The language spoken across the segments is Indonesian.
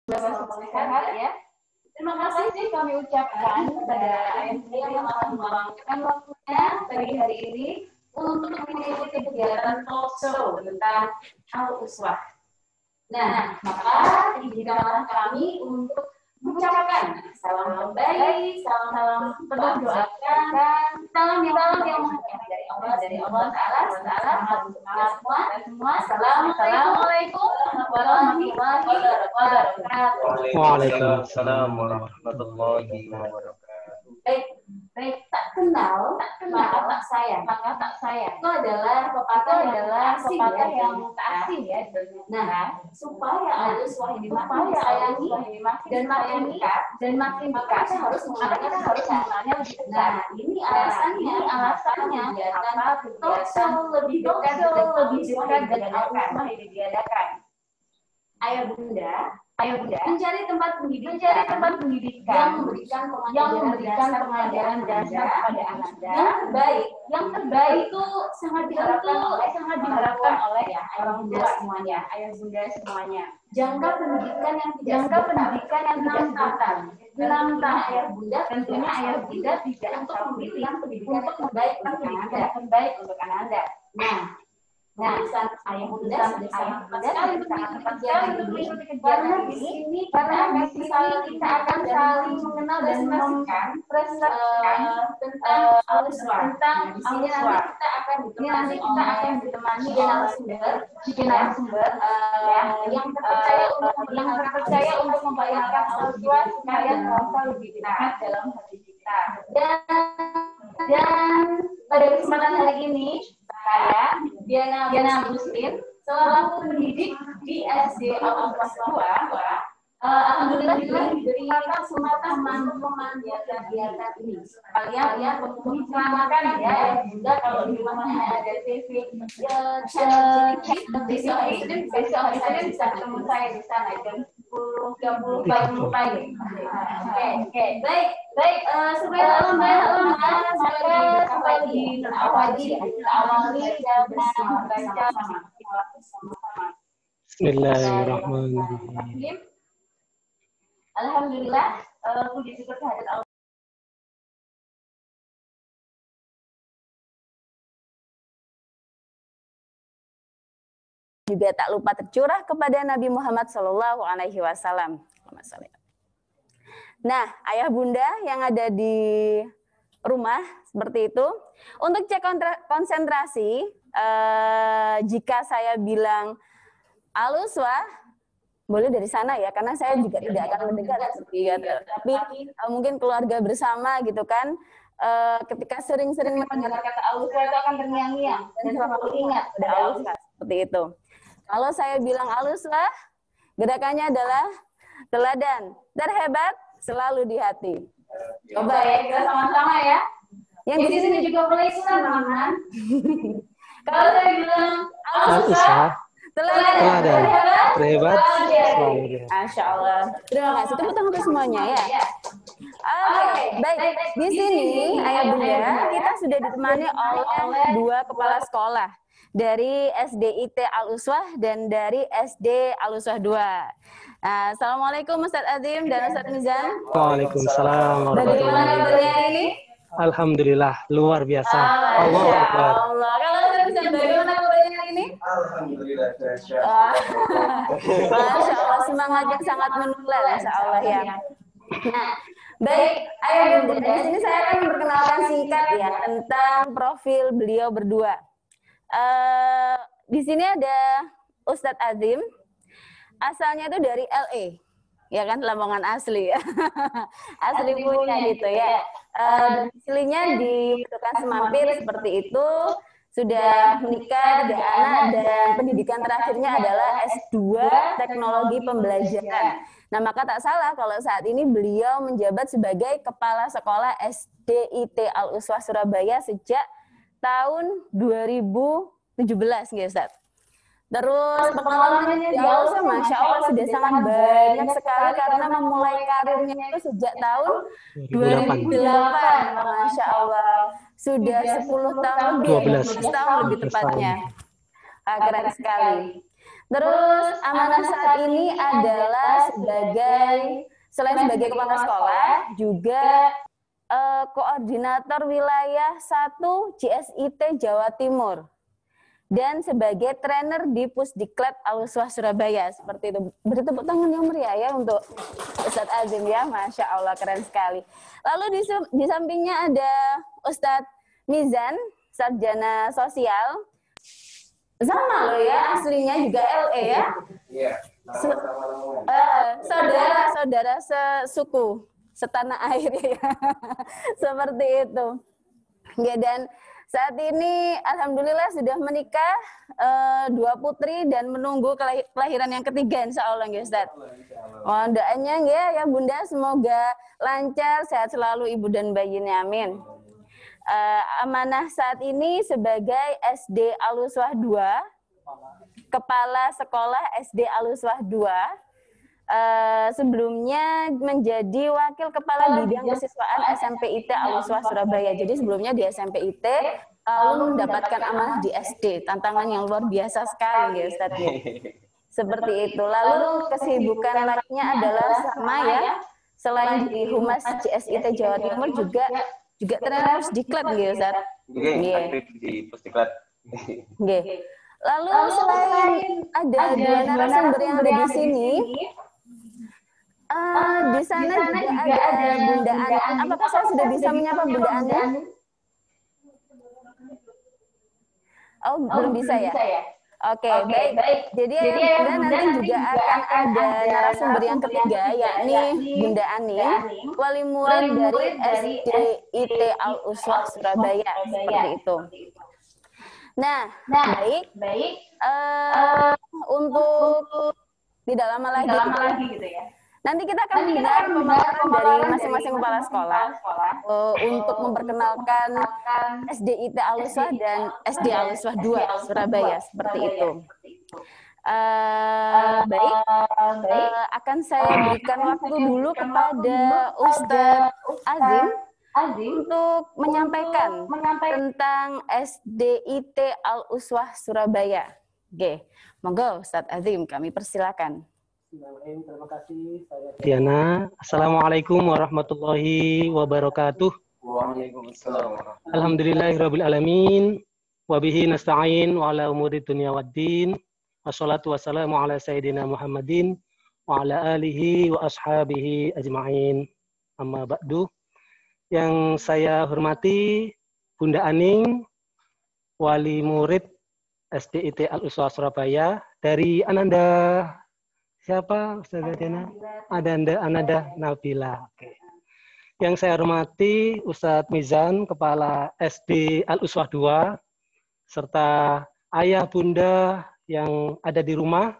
sehat ya. Terima kasih kami ucapkan kepada Ayah Bunda yang akan meluangkan waktunya pagi hari ini untuk mengikuti kegiatan talk show tentang Al-Uswah. Nah, maka izinkanlah kami untuk mengucapkan salam baik, salam penuh doakan, salam yang menghadap dari Allah Taala, salam untuk kita semua. Assalamualaikum warahmatullahi wabarakatuh. Waalaikumsalam warahmatullahi wabarakatuh. Baik, tak kenal, maka tak sayang. Itu adalah pepatah yang asing ya. Nah, supaya Al-Uswah ini makin disayangi dan makin dekat, kita harus mengenalnya lebih dekat. Nah, ini alasannya kenapa talk show lebih dekat dengan Al-Uswah ini diadakan. Ayah Bunda mencari tempat pendidikan yang memberikan pengajaran dasar kepada Anda yang terbaik itu sangat diharapkan oleh orang tua semuanya, ayah bunda semuanya. Jangka pendidikan yang tidak sebentar. 6 tahun ayah bunda tidak untuk memberikan pendidikan yang terbaik untuk anak Anda. Nah, ayah bunda sangat tepat sekali untuk mengikuti kegiatan ini karena kita akan saling mengenal dan mempresentasikan tentang Al-Uswah. Di sini nanti kita akan ditemani narasumber yang terpercaya untuk membayangkan Al-Uswah supaya terasa lebih dekat dalam hati kita. Dan pada kesempatan hari ini saya Diana Agustin selaku pendidik di SD Al-Uswah 2, alhamdulillah diberi kesempatan teman-teman di kegiatan ini. Kalian menceritakan ya juga kalau di rumahnya ada TV besok hari Senin bisa ketemu saya di sana jam 10.30 pagi. Oke. Baik, supaya sampai diawali dan bersama-sama. Bismillahirrahmanirrahim. Alhamdulillah, puji syukur kehadirat Allah. Juga tak lupa tercurah kepada Nabi Muhammad SAW. Nah, ayah bunda yang ada di rumah seperti itu, untuk cek konsentrasi, jika saya bilang Al-Uswah, boleh dari sana ya, karena saya juga tidak akan mendengar seperti itu. Tapi mungkin keluarga bersama gitu kan, ketika sering-sering mendengar kata Al-Uswah itu akan terngiang-ngiang dan selalu ingat pada Al-Uswah seperti itu. Kalau saya bilang Al-Uswah, gerakannya adalah teladan terhebat selalu di hati. Coba ya, kita sama-sama ya. Yang di sini juga boleh ikutan, teman-teman. Kalau saya bilang Al-Uswah, teladan terhebat selalu di hati. Masya Allah. Terima kasih. Tepuk tangan untuk semuanya ya. Oke, baik. Di sini ayah bunda kita sudah ditemani oleh 2 kepala sekolah dari SDIT Al-Uswah dan dari SD Al-Uswah 2. Nah, assalamualaikum Ustadz Azim dan Ustadz Mizan. Waalaikumsalam warahmatullahi Bagaimana kabarnya ini? Alhamdulillah, luar biasa. Allahu Akbar. Kalau Ustadz Mizan, bagaimana kabarnya ini? Alhamdulillah, Masya Allah, semangatnya sangat menular, Masya Allah ya. Nah, baik, ayah bunda, di sini saya akan memperkenalkan singkat ya tentang profil beliau berdua. Di sini ada Ustadz Azim, asalnya itu dari LA, ya kan, Lamongan asli, asli punya gitu ya. Aslinya di Tukan Semampir seperti itu, sudah menikah, ada anak, dan pendidikan terakhirnya adalah S2 Teknologi Pembelajaran. Nah, maka tak salah kalau saat ini beliau menjabat sebagai Kepala Sekolah SDIT Al-Uswah Surabaya sejak tahun 2017, gitu Ustaz. Terus pengalamannya di Al-Uswah, Masya Allah sudah sangat banyak sekali karena memulai karirnya itu sejak tahun 2008, Masya Allah. Sudah 10 tahun lebih, 12 tahun lebih tepatnya. Keren sekali. Terus amanah saat ini adalah selain sebagai kepala sekolah, juga koordinator wilayah 1 JSIT Jawa Timur. Dan sebagai trainer di Pusdiklat Al-Uswah Surabaya. Seperti itu. Beri tepuk tangan yang meriah ya untuk Ustadz Azim ya. Masya Allah, keren sekali. Lalu di sampingnya ada Ustadz Mizan, sarjana sosial. Sama loh ya, aslinya juga LE ya. Iya. Saudara sesuku, setanah air ya. Seperti itu. Ya, dan saat ini alhamdulillah sudah menikah 2 putri dan menunggu kelahiran yang ketiga insya Allah ya Ustaz. Oh, doanya ya Bunda semoga lancar, sehat selalu ibu dan bayinya, amin. Amanah saat ini sebagai SD Al-Uswah 2, Kepala Sekolah SD Al-Uswah 2. Sebelumnya menjadi Wakil Kepala Bidang Kesiswaan SMP IT Al-Uswah Surabaya. Jadi sebelumnya di SMP IT, lalu mendapatkan amanah di SD. Tantangan yang luar biasa sekali ya Ustaz. Seperti itu. Lalu kesibukan lainnya adalah sama ya. Selain di Humas JSIT Jawa Timur juga trainer Pusdiklat ya Ustaz. Aktif di Pusdiklat. Lalu selain ada 2 narasumber yang ada di sini, di sana juga ada Bunda Ani. Apakah saya sudah bisa menyapa Bunda Ani? Oh, belum bisa ya? Oke, baik. Jadi Bunda nanti juga akan ada narasumber yang ketiga, yakni Bunda Ani, wali murid dari SDIT Al-Uswah Surabaya. Seperti itu. Nah, baik. Untuk tidak lama lagi gitu ya. Nanti kita akan mendengar pemaparan dari masing-masing kepala sekolah untuk memperkenalkan SDIT Al-Uswah dan SD Al-Uswah 2 Surabaya, seperti itu. Baik, akan saya berikan waktu dulu kepada Ustadz Azim untuk menyampaikan tentang SDIT Al-Uswah Surabaya. Oke, monggo Ustadz Azim, kami persilakan. Terima kasih Diana. Assalamualaikum warahmatullahi wabarakatuh. Waalaikumsalam. Alhamdulillahirabbil alamin wa bihi nasta'in wa ala umuri dunya waddin. Wassalatu wassalamu ala sayyidina Muhammadin wa ala alihi wa ashabihi ajma'in. Amma ba'du. Yang saya hormati Bunda Aning, wali murid SDIT Al-Uswah Surabaya dari Ananda. Siapa Ustazah Diana? Ananda Nabila. Oke. Yang saya hormati Ustadz Mizan, Kepala SD Al-Uswah 2, serta ayah bunda yang ada di rumah,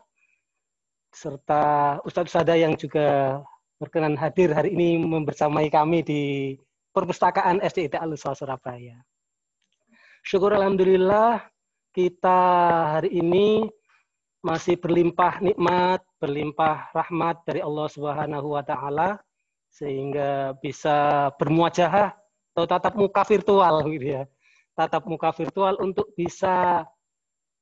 serta Ustadz yang juga berkenan hadir hari ini membersamai kami di perpustakaan SDIT Al-Uswah Surabaya. Syukur alhamdulillah kita hari ini masih berlimpah nikmat, berlimpah rahmat dari Allah Subhanahu wa taala sehingga bisa bermuajahah atau tatap muka virtual gitu ya. Tatap muka virtual untuk bisa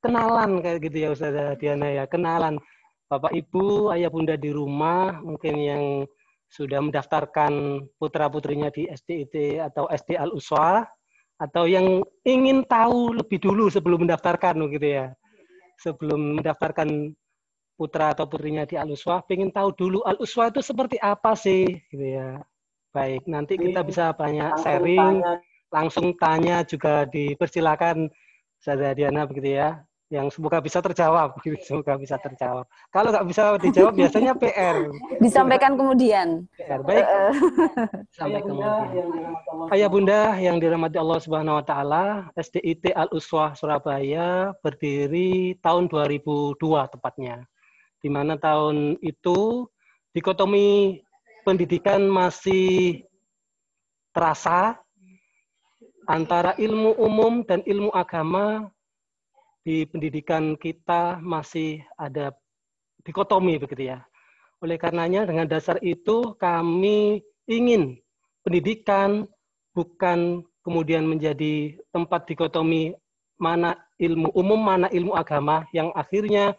kenalan kayak gitu ya Ustazah Diana ya, kenalan Bapak Ibu, ayah bunda di rumah mungkin yang sudah mendaftarkan putra-putrinya di SDIT atau SD Al-Uswah atau yang ingin tahu lebih dulu sebelum mendaftarkan gitu ya. Sebelum mendaftarkan putra atau putrinya di Al-Uswah, pengen tahu dulu Al-Uswah itu seperti apa sih, gitu ya. Baik, nanti kita bisa banyak sharing, langsung tanya juga dipersilakan Ustazah Diana begitu ya, yang semoga bisa terjawab, semoga bisa terjawab. Kalau nggak bisa dijawab biasanya PR. Disampaikan kemudian. PR, baik. Sampai kemudian. Ayah bunda yang dirahmati Allah Subhanahu wa taala, SDIT Al-Uswah Surabaya berdiri tahun 2002 tepatnya. Di mana tahun itu dikotomi pendidikan masih terasa antara ilmu umum dan ilmu agama. Di pendidikan kita masih ada dikotomi begitu ya. Oleh karenanya dengan dasar itu kami ingin pendidikan bukan kemudian menjadi tempat dikotomi mana ilmu umum, mana ilmu agama yang akhirnya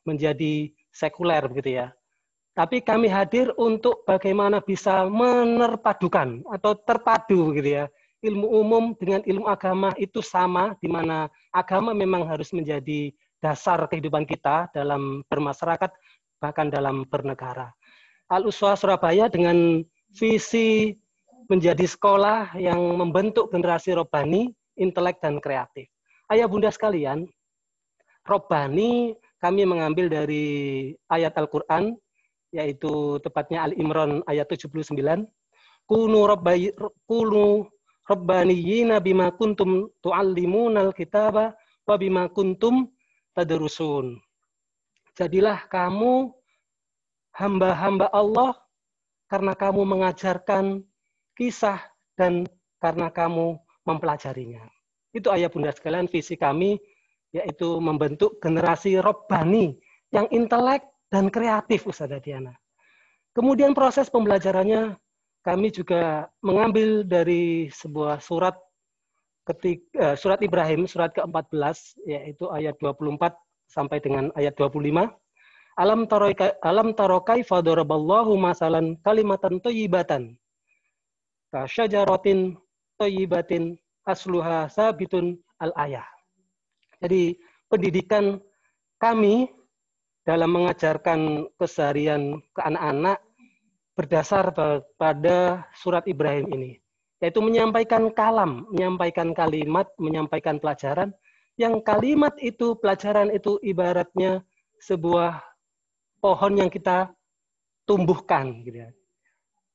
menjadi sekuler begitu ya. Tapi kami hadir untuk bagaimana bisa menerpadukan atau terpadu gitu ya. Ilmu umum dengan ilmu agama itu sama, di mana agama memang harus menjadi dasar kehidupan kita dalam bermasyarakat, bahkan dalam bernegara. Al-Uswah Surabaya dengan visi menjadi sekolah yang membentuk generasi robbani, intelek, dan kreatif. Ayah bunda sekalian, robbani kami mengambil dari ayat Al-Quran, yaitu tepatnya Al-Imran ayat 79. Kunu rabbaniyina bima kuntum tu'allimunal kitaba wa bima kuntum tadrusun. Jadilah kamu hamba-hamba Allah karena kamu mengajarkan kisah dan karena kamu mempelajarinya. Itu ayah bunda sekalian visi kami, yaitu membentuk generasi robbani yang intelek dan kreatif, Ustazah Diana. Kemudian proses pembelajarannya kami juga mengambil dari sebuah surat surat Ibrahim, surat ke-14, yaitu ayat 24 sampai dengan ayat 25. Alam taro kaifa daraballahu masalan kalimatan thayyibatan ka syajaratin thayyibatin asluha sabitun al-ayah. Jadi pendidikan kami dalam mengajarkan keseharian ke anak-anak berdasar pada surat Ibrahim ini, yaitu menyampaikan kalam, menyampaikan kalimat, menyampaikan pelajaran, yang kalimat itu, pelajaran itu ibaratnya sebuah pohon yang kita tumbuhkan, gitu ya.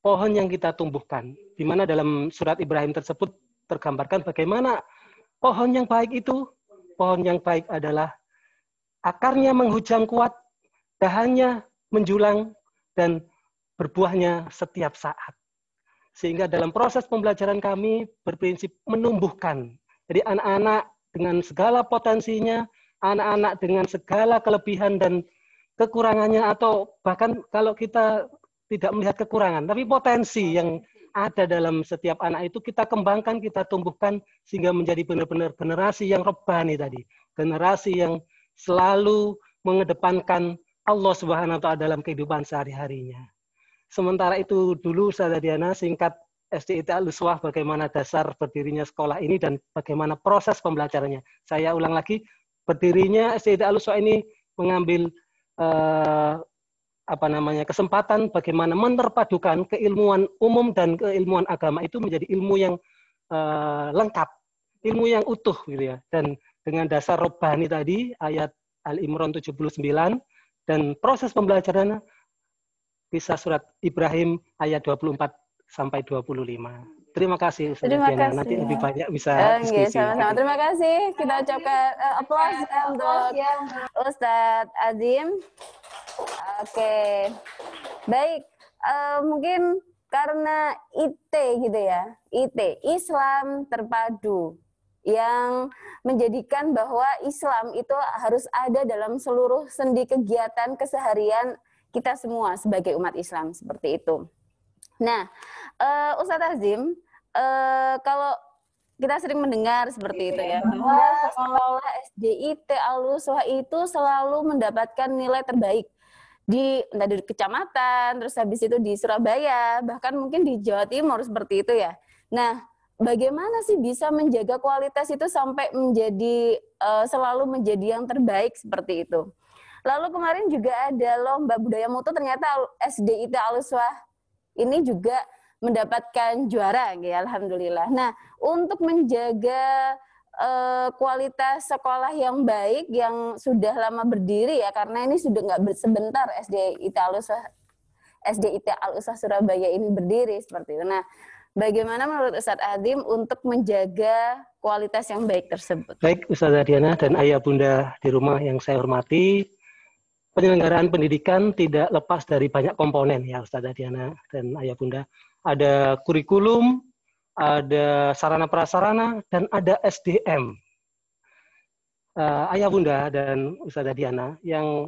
Pohon yang kita tumbuhkan, di mana dalam surat Ibrahim tersebut tergambarkan bagaimana pohon yang baik itu. Pohon yang baik adalah akarnya menghujam kuat, dahannya menjulang, dan berbuahnya setiap saat. Sehingga dalam proses pembelajaran kami berprinsip menumbuhkan. Jadi anak-anak dengan segala potensinya, anak-anak dengan segala kelebihan dan kekurangannya, atau bahkan kalau kita tidak melihat kekurangan, tapi potensi yang ada dalam setiap anak itu kita kembangkan, kita tumbuhkan sehingga menjadi benar-benar generasi yang robbani tadi, generasi yang selalu mengedepankan Allah Subhanahu wa taala dalam kehidupan sehari-harinya. Sementara itu dulu Ustazah Diana singkat SDIT Al-Uswah bagaimana dasar berdirinya sekolah ini dan bagaimana proses pembelajarannya. Saya ulang lagi, berdirinya SDIT Al-Uswah ini mengambil kesempatan bagaimana menerpadukan keilmuan umum dan keilmuan agama itu menjadi ilmu yang lengkap, ilmu yang utuh gitu ya. Dan dengan dasar robbani tadi ayat Al-Imran 79 dan proses pembelajarannya kisah surat Ibrahim ayat 24 sampai 25. Terima kasih Ustazah Diana. Nanti lebih banyak bisa diskusi. Sama-sama. Terima kasih. Kita ucapkan aplaus untuk Ustadz Azim. Oke, baik. Mungkin karena IT gitu ya, IT, Islam terpadu, yang menjadikan bahwa Islam itu harus ada dalam seluruh sendi kegiatan keseharian kita semua sebagai umat Islam, seperti itu. Nah, Ustadz Azim, kalau kita sering mendengar seperti itu ya, bahwa sekolah SDIT Al-Uswah itu selalu mendapatkan nilai terbaik entah di kecamatan, terus habis itu di Surabaya, bahkan mungkin di Jawa Timur seperti itu ya. Nah, bagaimana sih bisa menjaga kualitas itu sampai menjadi selalu menjadi yang terbaik seperti itu? Lalu kemarin juga ada lomba budaya mutu, ternyata SDIT Al-Uswah ini juga mendapatkan juara, ya, alhamdulillah. Nah, untuk menjaga kualitas sekolah yang baik yang sudah lama berdiri ya, karena ini sudah nggak sebentar SDIT Al-Uswah Surabaya ini berdiri seperti itu. Nah, bagaimana menurut Ustadz Azim untuk menjaga kualitas yang baik tersebut? Baik, Ustazah Diana dan ayah bunda di rumah yang saya hormati, penyelenggaraan pendidikan tidak lepas dari banyak komponen ya Ustazah Diana dan ayah bunda. Ada kurikulum, ada sarana prasarana, dan ada SDM. Ayah bunda dan Ustazah Diana, yang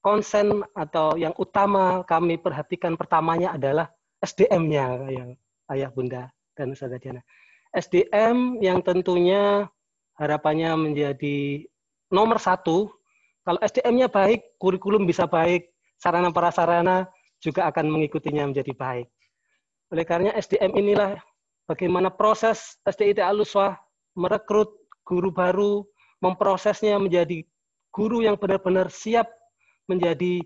konsen atau yang utama kami perhatikan pertamanya adalah SDM-nya, yang ayah bunda dan Ustazah Diana. SDM yang tentunya harapannya menjadi nomor satu Kalau SDM-nya baik, kurikulum bisa baik, sarana prasarana juga akan mengikutinya menjadi baik. Oleh karena SDM inilah bagaimana proses SDIT Al-Uswah merekrut guru baru, memprosesnya menjadi guru yang benar-benar siap menjadi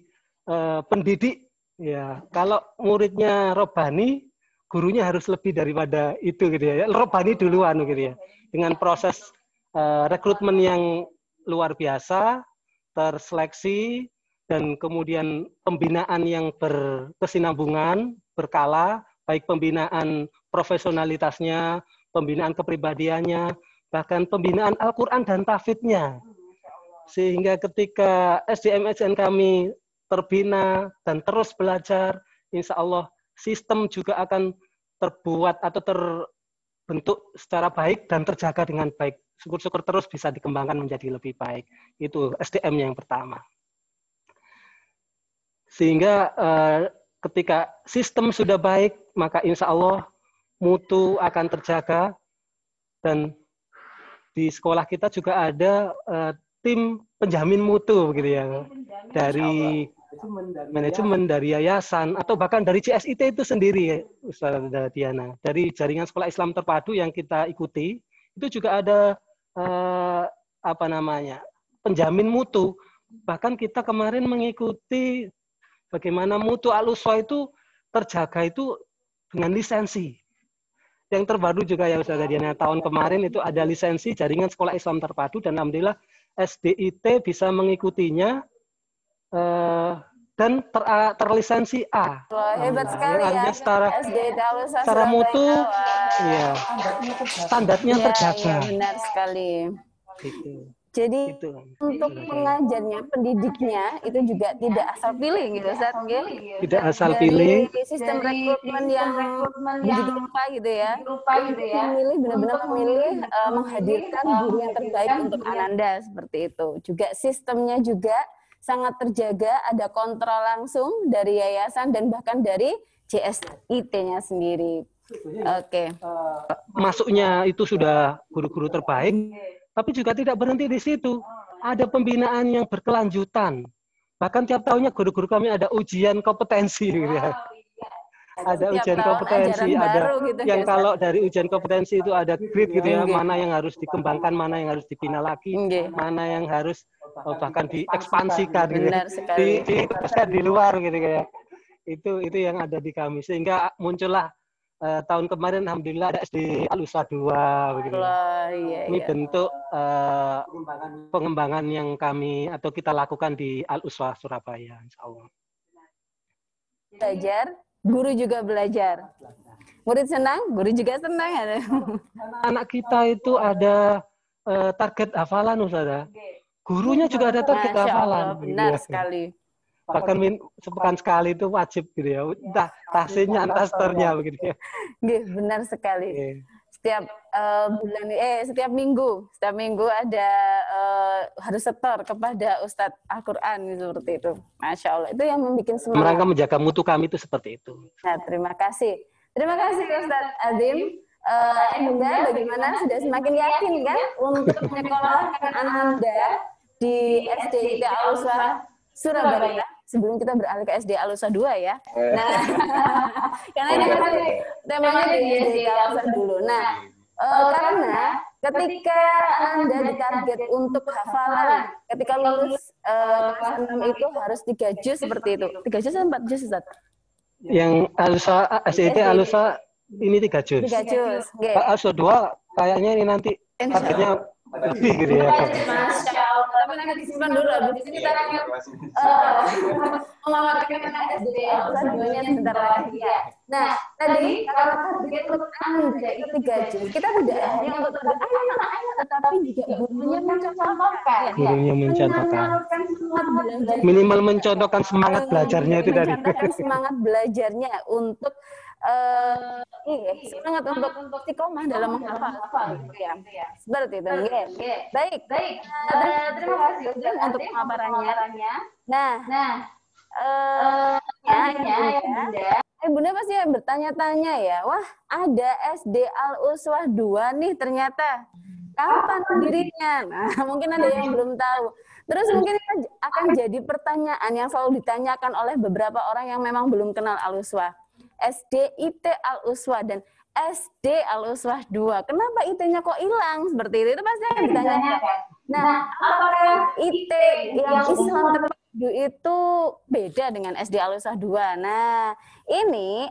pendidik. Ya, kalau muridnya Robani, gurunya harus lebih daripada itu gitu ya. Robani duluan gitu ya. Dengan proses rekrutmen yang luar biasa, terseleksi, dan kemudian pembinaan yang berkesinambungan, berkala, baik pembinaan profesionalitasnya, pembinaan kepribadiannya, bahkan pembinaan Al-Quran dan Tahfidz-nya. Sehingga ketika SDM-SDM kami terbina dan terus belajar, insya Allah sistem juga akan terbuat atau terbentuk secara baik dan terjaga dengan baik. Syukur-syukur terus bisa dikembangkan menjadi lebih baik. Itu SDM yang pertama. Sehingga ketika sistem sudah baik, maka insya Allah mutu akan terjaga. Dan di sekolah kita juga ada tim penjamin mutu begitu ya. Dari manajemen, dari yayasan, atau bahkan dari CSIT itu sendiri, Ustaz Diana. Dari jaringan sekolah Islam terpadu yang kita ikuti, itu juga ada penjamin mutu. Bahkan kita kemarin mengikuti bagaimana mutu Al-Uswah itu terjaga itu dengan lisensi. Yang terbaru juga ya Ustaz Diana, tahun kemarin itu ada lisensi jaringan sekolah Islam terpadu, dan alhamdulillah SDIT bisa mengikutinya dan terlisensi A. Wah, hebat sekali ya. Secara mutu, ya, standarnya terjaga. Ya, benar sekali. Gitu. Jadi itu. Untuk pengajarnya, pendidiknya itu juga tidak asal pilih gitu, Ustaz. Tidak asal pilih. Sistem rekrutmen yang begitu rupa gitu ya. Memilih benar-benar menghadirkan guru yang terbaik untuk Ananda seperti itu. Juga sistemnya juga sangat terjaga, ada kontrol langsung dari yayasan dan bahkan dari CSIT-nya sendiri. Oke. Masuknya itu sudah guru-guru terbaik. Tapi juga tidak berhenti di situ. Ada pembinaan yang berkelanjutan. Bahkan tiap tahunnya guru-guru kami ada ujian kompetensi. Gitu ya. Ada ujian kompetensi, ada gitu, yang kalau dari ujian kompetensi itu ada grade gitu ya, mana yang harus dikembangkan, mana yang harus dibina lagi, mana yang harus bahkan diekspansikan gitu. Di luar gitu ya. Itu yang ada di kami. Sehingga muncullah tahun kemarin alhamdulillah ada SD Al-Uswah 2 begitu. Ini bentuk pengembangan yang kami atau kita lakukan di Al-Uswah Surabaya, insyaallah. Belajar, guru juga belajar. Murid senang, guru juga senang ya. Anak kita itu ada target hafalan, Ustazah. Gurunya juga ada target hafalan. Benar sekali. Bahkan sepekan sekali itu wajib gitu ya. Entah tahsinnya, entah seternya begitu ya. Benar sekali. Setiap setiap minggu ada harus setor kepada Ustadz Al-Quran seperti itu. Masya Allah. Itu yang membuat semangat. Mereka menjaga mutu kami itu seperti itu. Nah, terima kasih. Terima kasih Ustadz Azim. Bunda, bagaimana sudah semakin yakin kan untuk menyekolahkan Ananda di SDIT Al-Uswah Surabaya sebelum kita beralih ke SD Al-Uswah 2 ya. Nah, karena ini masih temanya di SD Al-Uswah dulu. Nah, karena ketika Anda ditarget untuk hafalan, ketika lulus kelas 6 itu harus 3 juz seperti itu. 3 juz atau 4 juz, Ustaz? Yang Al-Uswah SDIT Al-Uswah ini 3 juz. 3 juz. Al-Uswah 2 kayaknya ini nanti targetnya lebih gitu ya. Masya Allah. Tapi nanti disimpan dulu. Habis ini kita akan memamerkan SD Al-Uswah 2-nya sebentar lagi ya. Nah, tadi kalau target untuk Anda itu 3 juz, kita tidak hanya untuk target anak-anak, tetapi juga gurunya mencontohkan. Gurunya mencontohkan. Minimal mencontohkan semangat belajarnya itu tadi. Mencontohkan semangat belajarnya untuk semangat untuk istiqomah dalam menghafal ya. Seperti itu. Baik. Terima kasih untuk pemaparannya. Nah, Bunda pasti bertanya-tanya ya, wah ada SD Al-Uswah 2 nih ternyata. kapan dirinya? Nah, mungkin ada yang belum tahu. Terus mungkin akan jadi pertanyaan yang selalu ditanyakan oleh beberapa orang yang memang belum kenal Al-Uswah. SD, IT Al-Uswah dan SD Al-Uswah 2. Kenapa IT-nya kok hilang? Seperti itu pasti akan ditanyakan. Nah, apakah IT yang Islam terpadu itu beda dengan SD Al-Uswah 2? Nah, ini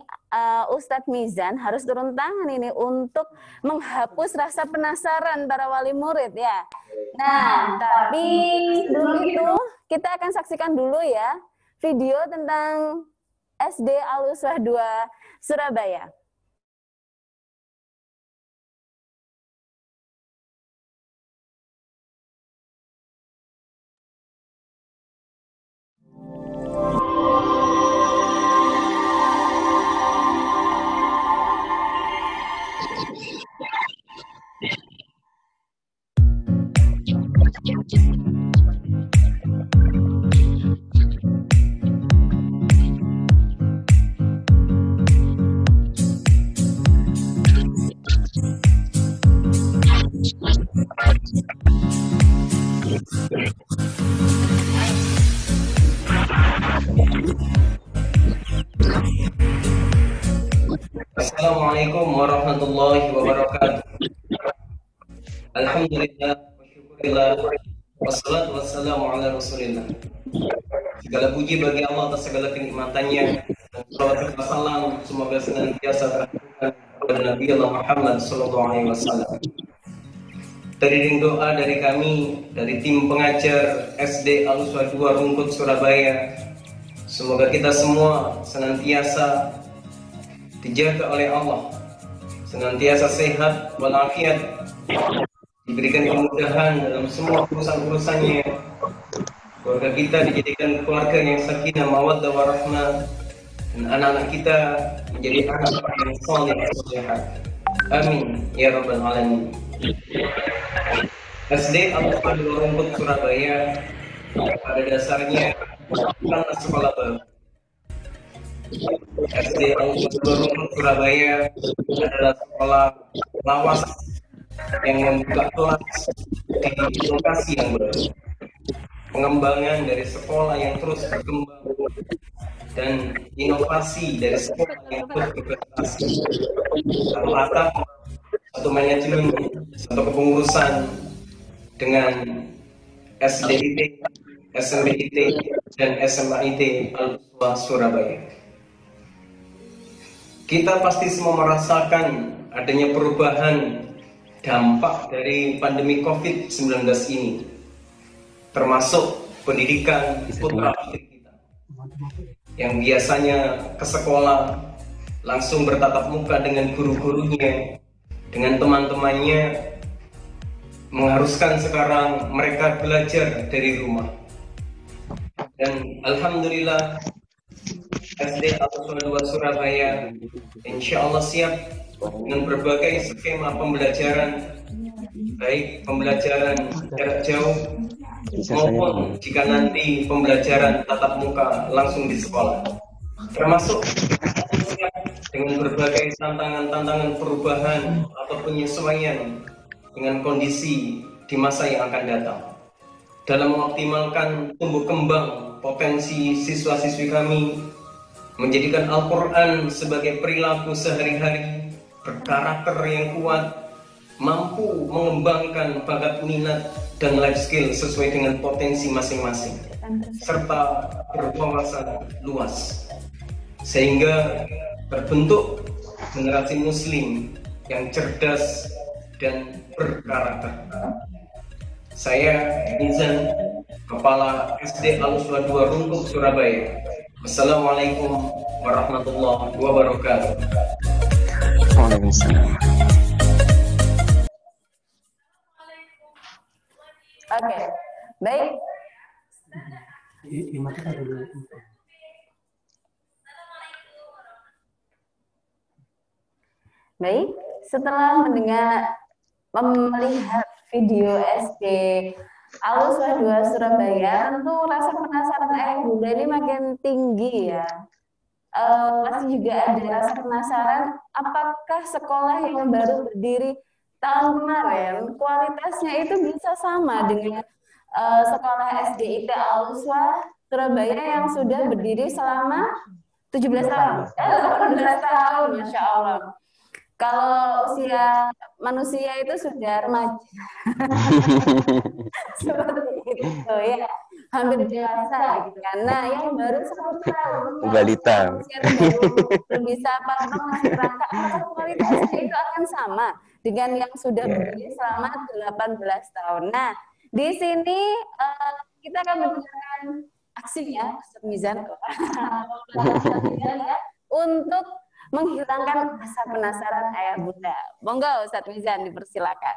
Ustadz Mizan harus turun tangan ini untuk menghapus rasa penasaran para wali murid ya. Nah, tapi sebelum itu kita akan saksikan dulu ya video tentang SD Al-Uswah 2 Surabaya. Assalamualaikum warahmatullahi wabarakatuh. Alhamdulillah, wasyukurillah, wassalatu wassalamu ala rasulillah. Segala puji bagi Allah atas segala kenikmatannya, dan salawat serta salam semoga senantiasa tercurahkan kepada Nabi Allah Muhammad SAW. Teriring doa dari kami, dari tim pengajar SD Al-Uswah 2 Rungkut Surabaya, semoga kita semua senantiasa dijaga oleh Allah, senantiasa sehat walafiat, diberikan kemudahan dalam semua urusan-urusannya. Keluarga kita dijadikan keluarga yang sakinah, mawaddah, warahmah, dan anak-anak kita menjadi anak yang saleh dan sehat. Amin ya rabbal alamin. SD Al-Uswah 2 Rungkut Surabaya pada dasarnya bukanlah sekolah baru. SD Al-Uswah 2 Rungkut Surabaya adalah sekolah lawas yang membuka kelas di lokasi yang baru. Pengembangan dari sekolah yang terus berkembang dan inovasi dari sekolah yang terus berprestasi. Satu atap, satu manajemen, satu kepengurusan dengan SDIT, SMBIT, dan SMAIT Al-Uswah Surabaya. Kita pasti semua merasakan adanya perubahan dampak dari pandemi COVID-19 ini, termasuk pendidikan putra-putri kita yang biasanya ke sekolah langsung bertatap muka dengan guru-gurunya, dengan teman-temannya, mengharuskan sekarang mereka belajar dari rumah. Dan alhamdulillah SD Al-Uswah 2 Surabaya insya Allah siap dengan berbagai skema pembelajaran, baik pembelajaran jarak jauh maupun jika nanti pembelajaran tatap muka langsung di sekolah, termasuk dengan berbagai tantangan-tantangan perubahan atau penyesuaian dengan kondisi di masa yang akan datang, dalam mengoptimalkan tumbuh kembang potensi siswa-siswi kami, menjadikan Al-Quran sebagai perilaku sehari-hari, berkarakter yang kuat, mampu mengembangkan bakat minat dan life skill sesuai dengan potensi masing-masing, serta berwawasan luas, sehingga terbentuk generasi muslim yang cerdas dan berkarakter. Saya Mizan, Kepala SD Al-Uswah 2 Rungkut Surabaya. Wassalamualaikum warahmatullahi wabarakatuh. Waalaikumsalam. Oke, baik. Baik, setelah melihat video SD Al-Uswah 2 Surabaya, tentu rasa penasaran ayah bunda ini makin tinggi ya. Pasti juga ada rasa penasaran, apakah sekolah yang baru berdiri tahun kemarin kualitasnya itu bisa sama dengan sekolah SD IT Al-Uswah Surabaya yang sudah berdiri selama 17 tahun. 18 tahun, Masya Allah. Kalau usia manusia itu sudah remaja. Seperti itu ya. Hampir dewasa gitu kan. Nah, yang baru 1 tahun. Balita. Usia itu belum bisa apa-apa masih merangkak. Apakah kualitasnya itu akan sama dengan yang sudah berdiri selama 18 tahun. Nah, di sini kita akan menunjukkan aksinya Ustaz Mizan untuk menghilangkan rasa penasaran ayah bunda. Monggo Ustaz Mizan dipersilakan.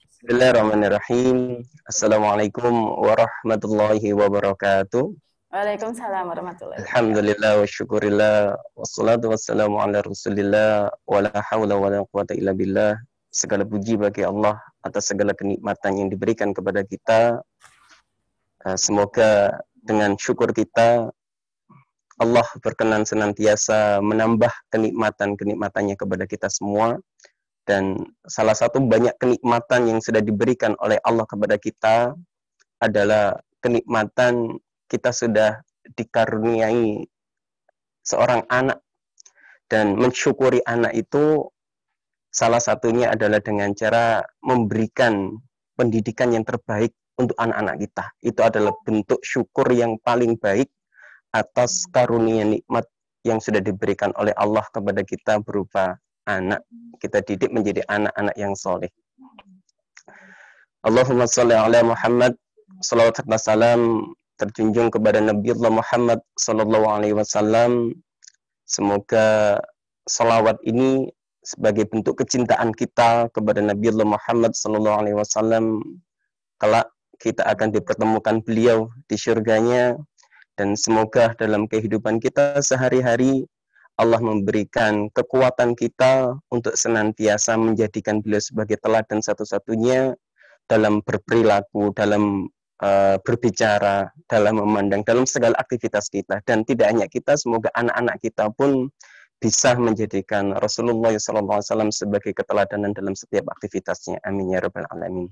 Bismillahirrahmanirrahim. Assalamualaikum warahmatullahi wabarakatuh. Waalaikumsalam warahmatullahi wabarakatuh. Alhamdulillah wa syukurillah wassalatu wassalamu ala rasulillah wa la hawla wa la quwata illa billah. Segala puji bagi Allah atas segala kenikmatan yang diberikan kepada kita. Semoga dengan syukur kita Allah berkenan senantiasa menambah kenikmatan-kenikmatannya kepada kita semua. Dan salah satu banyak kenikmatan yang sudah diberikan oleh Allah kepada kita adalah kenikmatan kita sudah dikaruniai seorang anak. Dan mensyukuri anak itu salah satunya adalah dengan cara memberikan pendidikan yang terbaik untuk anak-anak kita. Itu adalah bentuk syukur yang paling baik atas karunia nikmat yang sudah diberikan oleh Allah kepada kita berupa anak. Kita didik menjadi anak-anak yang soleh. Allahumma sholli ala Muhammad, salawat serta salam terjunjung kepada Nabi Allah Muhammad sallallahu alaihi wasallam. Semoga salawat ini sebagai bentuk kecintaan kita kepada Nabi Allah Muhammad sallallahu alaihi wasallam, kelak kita akan dipertemukan beliau di syurganya. Dan semoga dalam kehidupan kita sehari-hari Allah memberikan kekuatan kita untuk senantiasa menjadikan beliau sebagai teladan satu-satunya dalam berperilaku, dalam berbicara, dalam memandang, dalam segala aktivitas kita. Dan tidak hanya kita, semoga anak-anak kita pun bisa menjadikan Rasulullah SAW sebagai keteladanan dalam setiap aktivitasnya. Amin ya rabbal alamin.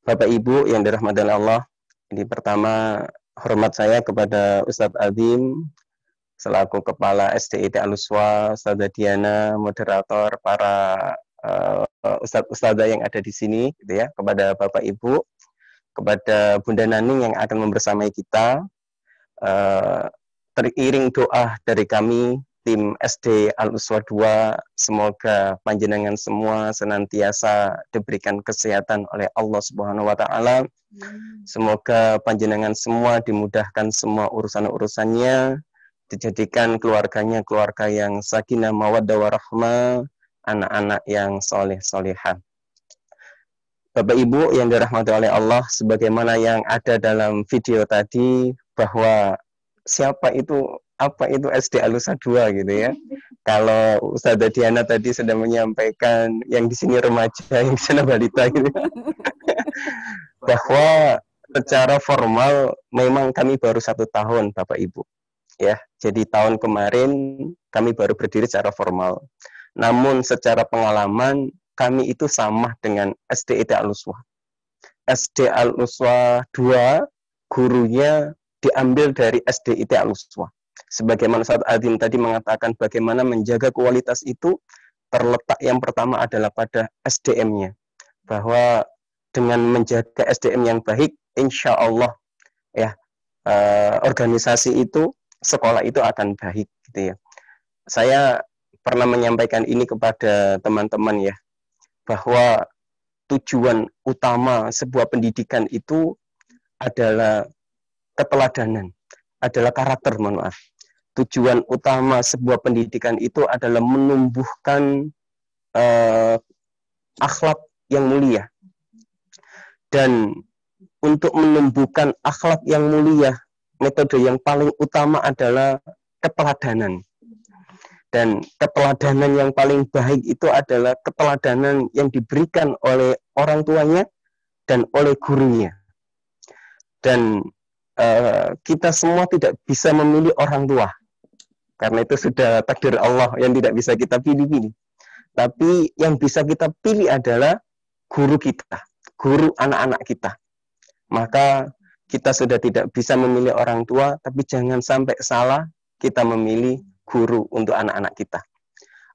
Bapak Ibu yang dirahmati Allah, ini pertama hormat saya kepada Ustadz Azim selaku Kepala SDIT Al-Uswah, Ustadzah Diana, moderator, para ustadz-ustadzah yang ada di sini, gitu ya, kepada Bapak Ibu, kepada Bunda Nani yang akan membersamai kita, teriring doa dari kami tim SD Al-Uswah 2, semoga panjenengan semua senantiasa diberikan kesehatan oleh Allah Subhanahu wa taala. Semoga panjenengan semua dimudahkan semua urusan-urusannya, dijadikan keluarganya keluarga yang sakinah mawaddah warahmah, anak-anak yang soleh-solehah. Bapak Ibu yang dirahmati oleh Allah, sebagaimana yang ada dalam video tadi, bahwa apa itu SD Al-Uswah 2 gitu ya. Kalau Ustadzah Diana tadi sudah menyampaikan yang di sini remaja, yang di sana balita gitu. Bahwa secara formal memang kami baru 1 tahun Bapak Ibu. Ya, jadi tahun kemarin kami baru berdiri secara formal. Namun secara pengalaman kami itu sama dengan SDIT Al-Uswah. SD Al-Uswah 2 gurunya diambil dari SDIT Al-Uswah. Sebagaimana Ustadz Azim tadi mengatakan bagaimana menjaga kualitas itu terletak yang pertama adalah pada SDM-nya. Bahwa dengan menjaga SDM yang baik, insya Allah ya organisasi itu, sekolah itu akan baik gitu ya. Saya pernah menyampaikan ini kepada teman-teman ya, bahwa tujuan utama sebuah pendidikan itu adalah keteladanan, adalah karakter, mohon maaf. Tujuan utama sebuah pendidikan itu adalah menumbuhkan akhlak yang mulia. Dan untuk menumbuhkan akhlak yang mulia, metode yang paling utama adalah keteladanan. Dan keteladanan yang paling baik itu adalah keteladanan yang diberikan oleh orang tuanya dan oleh gurunya. Dan kita semua tidak bisa memilih orang tua, karena itu sudah takdir Allah yang tidak bisa kita pilih-pilih. Tapi yang bisa kita pilih adalah guru kita, guru anak-anak kita. Maka kita sudah tidak bisa memilih orang tua, tapi jangan sampai salah kita memilih guru untuk anak-anak kita.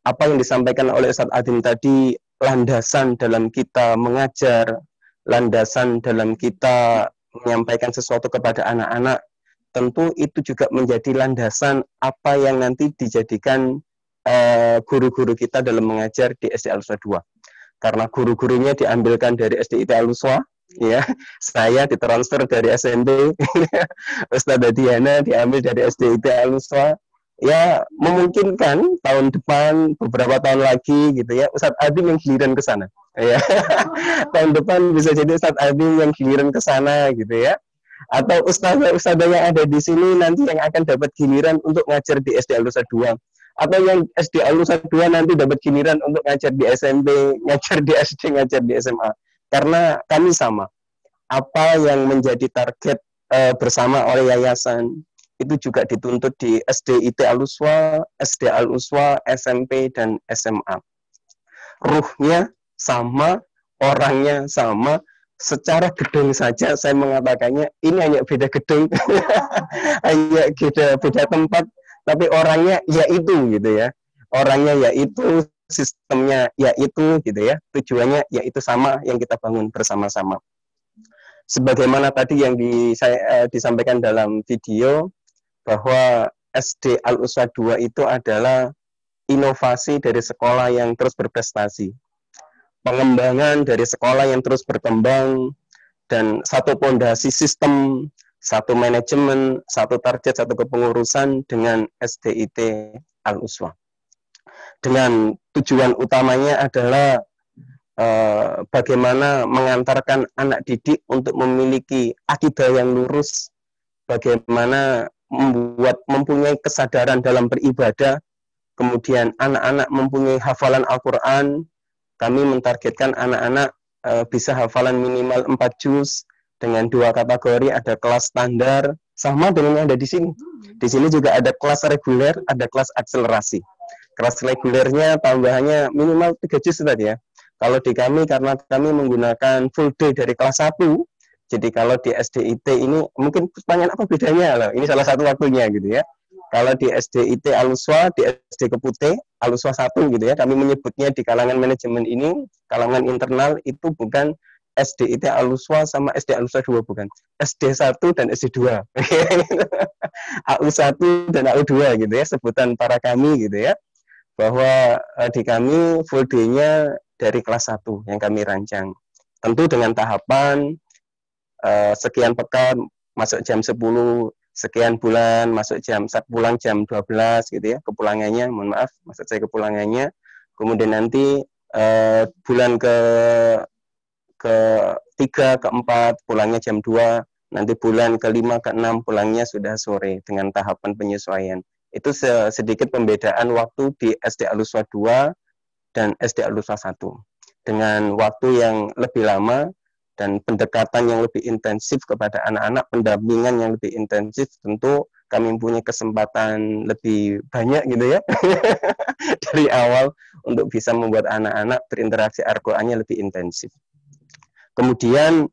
Apa yang disampaikan oleh Ustadz Adim tadi, landasan dalam kita mengajar, landasan dalam kita menyampaikan sesuatu kepada anak-anak, tentu itu juga menjadi landasan apa yang nanti dijadikan guru-guru kita dalam mengajar di SD Al-Uswa 2. Karena guru-gurunya diambilkan dari SDIT Al-Uswa, ya, saya ditransfer dari SMP, Ustadz Diana diambil dari SDIT Al-Uswa. Ya, memungkinkan tahun depan, beberapa tahun lagi gitu ya, Ustadz Adim yang giliran ke sana. Ya. Tahun depan bisa jadi Ustadz Adim yang giliran ke sana gitu ya. Atau ustazah-ustazah yang ada di sini nanti yang akan dapat giliran untuk ngajar di SD Al-Uswa 2. Atau yang SD Al-Uswa 2 nanti dapat giliran untuk ngajar di SMP, ngajar di SD, ngajar di SMA. Karena kami sama. Apa yang menjadi target bersama oleh yayasan itu juga dituntut di SDIT Al-Uswa, SD Al-Uswa, SMP, dan SMA. Ruhnya sama, orangnya sama, secara gedung saja saya mengatakannya ini hanya beda gedung, hanya beda tempat, tapi orangnya yaitu gitu ya. Orangnya yaitu, sistemnya yaitu gitu ya, tujuannya yaitu sama yang kita bangun bersama-sama. Sebagaimana tadi yang disampaikan dalam video, bahwa SD Al-Uswa 2 itu adalah inovasi dari sekolah yang terus berprestasi. Pengembangan dari sekolah yang terus berkembang, dan satu pondasi sistem, satu manajemen, satu target, satu kepengurusan dengan SDIT Al-Uswa. Dengan tujuan utamanya adalah bagaimana mengantarkan anak didik untuk memiliki akidah yang lurus, bagaimana mempunyai kesadaran dalam beribadah, kemudian anak-anak mempunyai hafalan Al-Quran. Kami mentargetkan anak-anak bisa hafalan minimal 4 juz dengan 2 kategori, ada kelas standar, sama dengan yang ada di sini. Di sini juga ada kelas reguler, ada kelas akselerasi. Kelas regulernya tambahannya minimal 3 juz tadi ya. Kalau di kami, karena kami menggunakan full day dari kelas 1, jadi kalau di SDIT ini, mungkin pertanyaan apa bedanya? Loh, ini salah satu waktunya gitu ya. Kalau di SDIT Al-Uswa, di SD Kepute, Al-Uswa 1 gitu ya, kami menyebutnya di kalangan manajemen ini, kalangan internal itu bukan SDIT Al-Uswa sama SD Al-Uswa 2, bukan. SD 1 dan SD 2. AU1 dan AU2 gitu ya, sebutan para kami gitu ya. Bahwa di kami full day-nya dari kelas 1 yang kami rancang. Tentu dengan tahapan, sekian pekan masuk jam 10, sekian bulan masuk pulang jam 12 gitu ya, kepulangannya, mohon maaf, maksud saya kepulangannya. Kemudian nanti bulan ke-3, ke-4 pulangnya jam 2, nanti bulan ke-5, ke-6 pulangnya sudah sore dengan tahapan penyesuaian. Itu sedikit pembedaan waktu di SD Al-Uswa 2 dan SD Al-Uswa 1. Dengan waktu yang lebih lama dan pendekatan yang lebih intensif kepada anak-anak, pendampingan yang lebih intensif, tentu kami punya kesempatan lebih banyak gitu ya dari awal untuk bisa membuat anak-anak berinteraksi Al-Qur'annya lebih intensif. Kemudian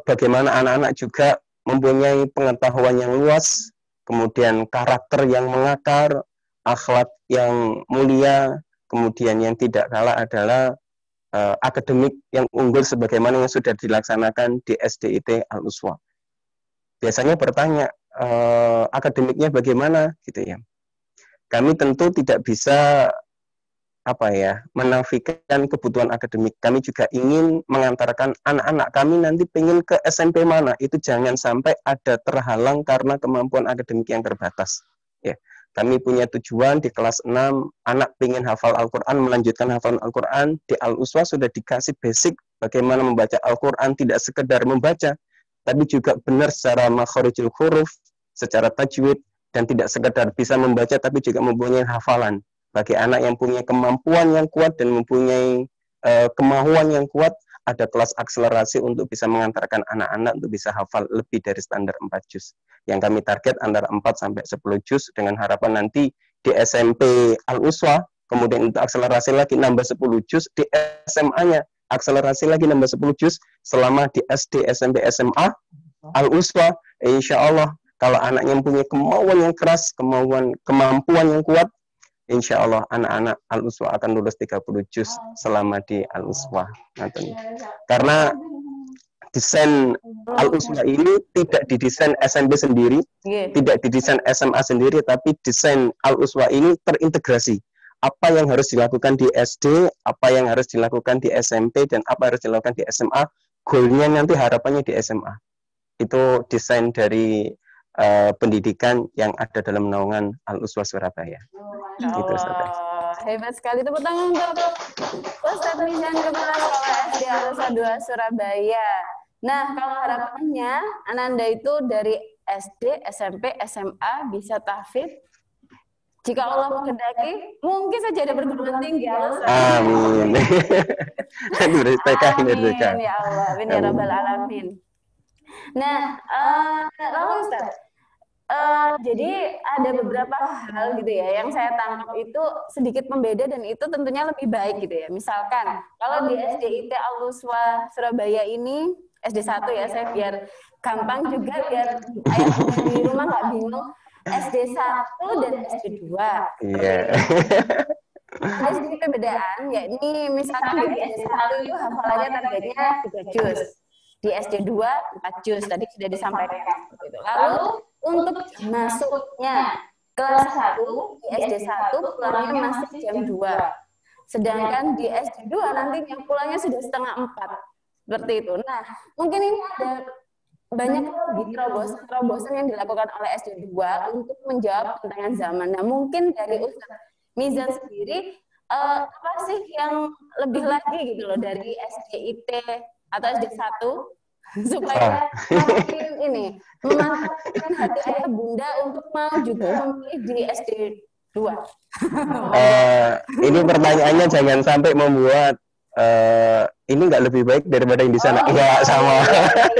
bagaimana anak-anak juga mempunyai pengetahuan yang luas, kemudian karakter yang mengakar, akhlak yang mulia, kemudian yang tidak kalah adalah akademik yang unggul sebagaimana yang sudah dilaksanakan di SDIT Al-Uswa. Biasanya bertanya, akademiknya bagaimana gitu ya. Kami tentu tidak bisa menafikan kebutuhan akademik. Kami juga ingin mengantarkan anak-anak kami nanti pengen ke SMP mana, itu jangan sampai ada terhalang karena kemampuan akademik yang terbatas. Ya. Kami punya tujuan di kelas 6, anak pengen hafal Al-Quran, melanjutkan hafalan Al-Quran. Di Al-Uswa sudah dikasih basic bagaimana membaca Al-Quran, tidak sekedar membaca, tapi juga benar secara makharijul huruf, secara tajwid, dan tidak sekedar bisa membaca, tapi juga mempunyai hafalan. Bagi anak yang punya kemampuan yang kuat dan mempunyai kemauan yang kuat, ada kelas akselerasi untuk bisa mengantarkan anak-anak untuk bisa hafal lebih dari standar 4 juz. Yang kami target antara 4 sampai 10 juz dengan harapan nanti di SMP Al-Uswa, kemudian untuk akselerasi lagi nambah 10 juz, di SMA-nya akselerasi lagi nambah 10 juz, selama di SD, SMP, SMA, Al-Uswa, insya Allah, kalau anaknya punya kemauan yang keras, kemampuan yang kuat, insya Allah anak-anak Al-Uswa akan lulus 30 juz selama di Al-Uswa. Karena desain Al-Uswa ini tidak didesain SMP sendiri, tidak didesain SMA sendiri, tapi desain Al-Uswa ini terintegrasi. Apa yang harus dilakukan di SD, apa yang harus dilakukan di SMP, dan apa yang harus dilakukan di SMA, goalnya nanti harapannya di SMA. Itu desain dari pendidikan yang ada dalam naungan Al-Uswa Surabaya. Gitu, hebat sekali, tepuk tangan untuk Ustadz Mizan, Kepala Sekolah SD Al-Uswa 2 Surabaya. Nah, kalau harapannya Ananda itu dari SD, SMP, SMA bisa tahfidz. Jika Allah mengendaki, mungkin saja ada perguruan tinggi. Amin. Amin ya Allah, amin ya Rabbal Alamin. Nah, lalu Ustaz, jadi ada beberapa hal gitu ya yang saya tangkap itu sedikit membeda dan itu tentunya lebih baik gitu ya. Misalkan kalau di SDIT Al-Uswa Surabaya ini SD 1 ya, saya biar gampang juga biar ayah di rumah nggak bingung. SD 1 dan SD 2. Iya. Ada sedikit perbedaan, yakni misalkan di SD 1 itu hafalannya targetnya 3 juz. Di SD 2 4 juz, tadi sudah disampaikan. Lalu untuk masuknya kelas 1 di SD 1 pulangnya masih jam 2. Sedangkan di SD 2 nantinya pulangnya sudah setengah 4. Seperti itu. Nah, mungkin ini ada banyak terobosan yang dilakukan oleh SD 2 untuk menjawab tantangan zaman. Nah, mungkin dari Ustadz Mizan sendiri, apa sih yang lebih lagi gitu loh dari SDIT atau SD 1 supaya makin ini memantapkan hati ayah bunda untuk mau juga memilih di SD 2. Ini pertanyaannya jangan sampai membuat ini nggak lebih baik daripada yang di sana. Iya, sama.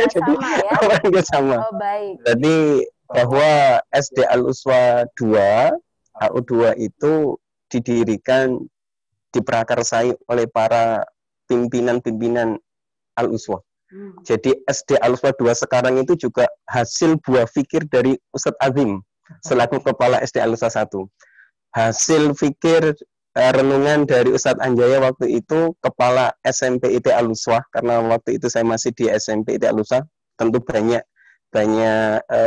Jadi sama. Oh, baik. Jadi bahwa SD Al-Uswa 2 AU2 itu didirikan, diprakarsai oleh para pimpinan-pimpinan Al-Uswa. Jadi SD Al-Uswa 2 sekarang itu juga hasil buah fikir dari Ustadz Azim selaku kepala SD Al-Uswa 1. Hasil fikir renungan dari Ustadz Anjaya waktu itu kepala SMP IT Al-Uswa, karena waktu itu saya masih di SMP IT Al-Uswa, tentu banyak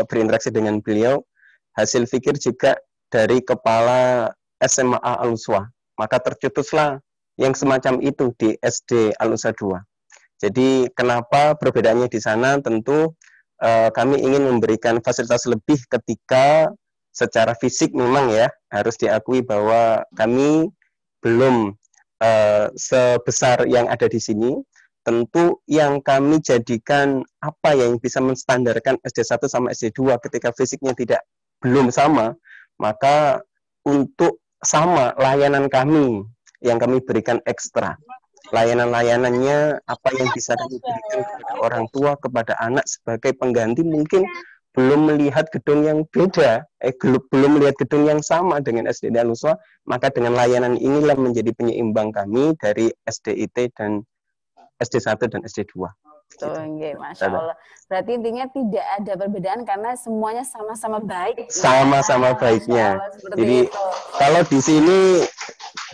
berinteraksi dengan beliau. Hasil fikir juga dari kepala SMA Al-Uswa, maka tercetuslah yang semacam itu di SD Al-Uswa 2. Jadi kenapa perbedaannya di sana? Tentu kami ingin memberikan fasilitas lebih ketika secara fisik memang ya harus diakui bahwa kami belum sebesar yang ada di sini. Tentu yang kami jadikan apa yang bisa menstandarkan SD 1 sama SD 2 ketika fisiknya belum sama, maka untuk sama layanan kami yang kami berikan ekstra. Layanan-layanannya apa yang bisa kami berikan kepada orang tua, kepada anak sebagai pengganti mungkin belum melihat gedung yang beda, belum melihat gedung yang sama dengan SD Al-Uswa, maka dengan layanan inilah menjadi penyeimbang kami dari SDIT dan SD 1 dan SD 2. Gitu. Masya Allah. Berarti intinya tidak ada perbedaan karena semuanya sama-sama baik. Sama-sama baiknya. Jadi itu. Kalau di sini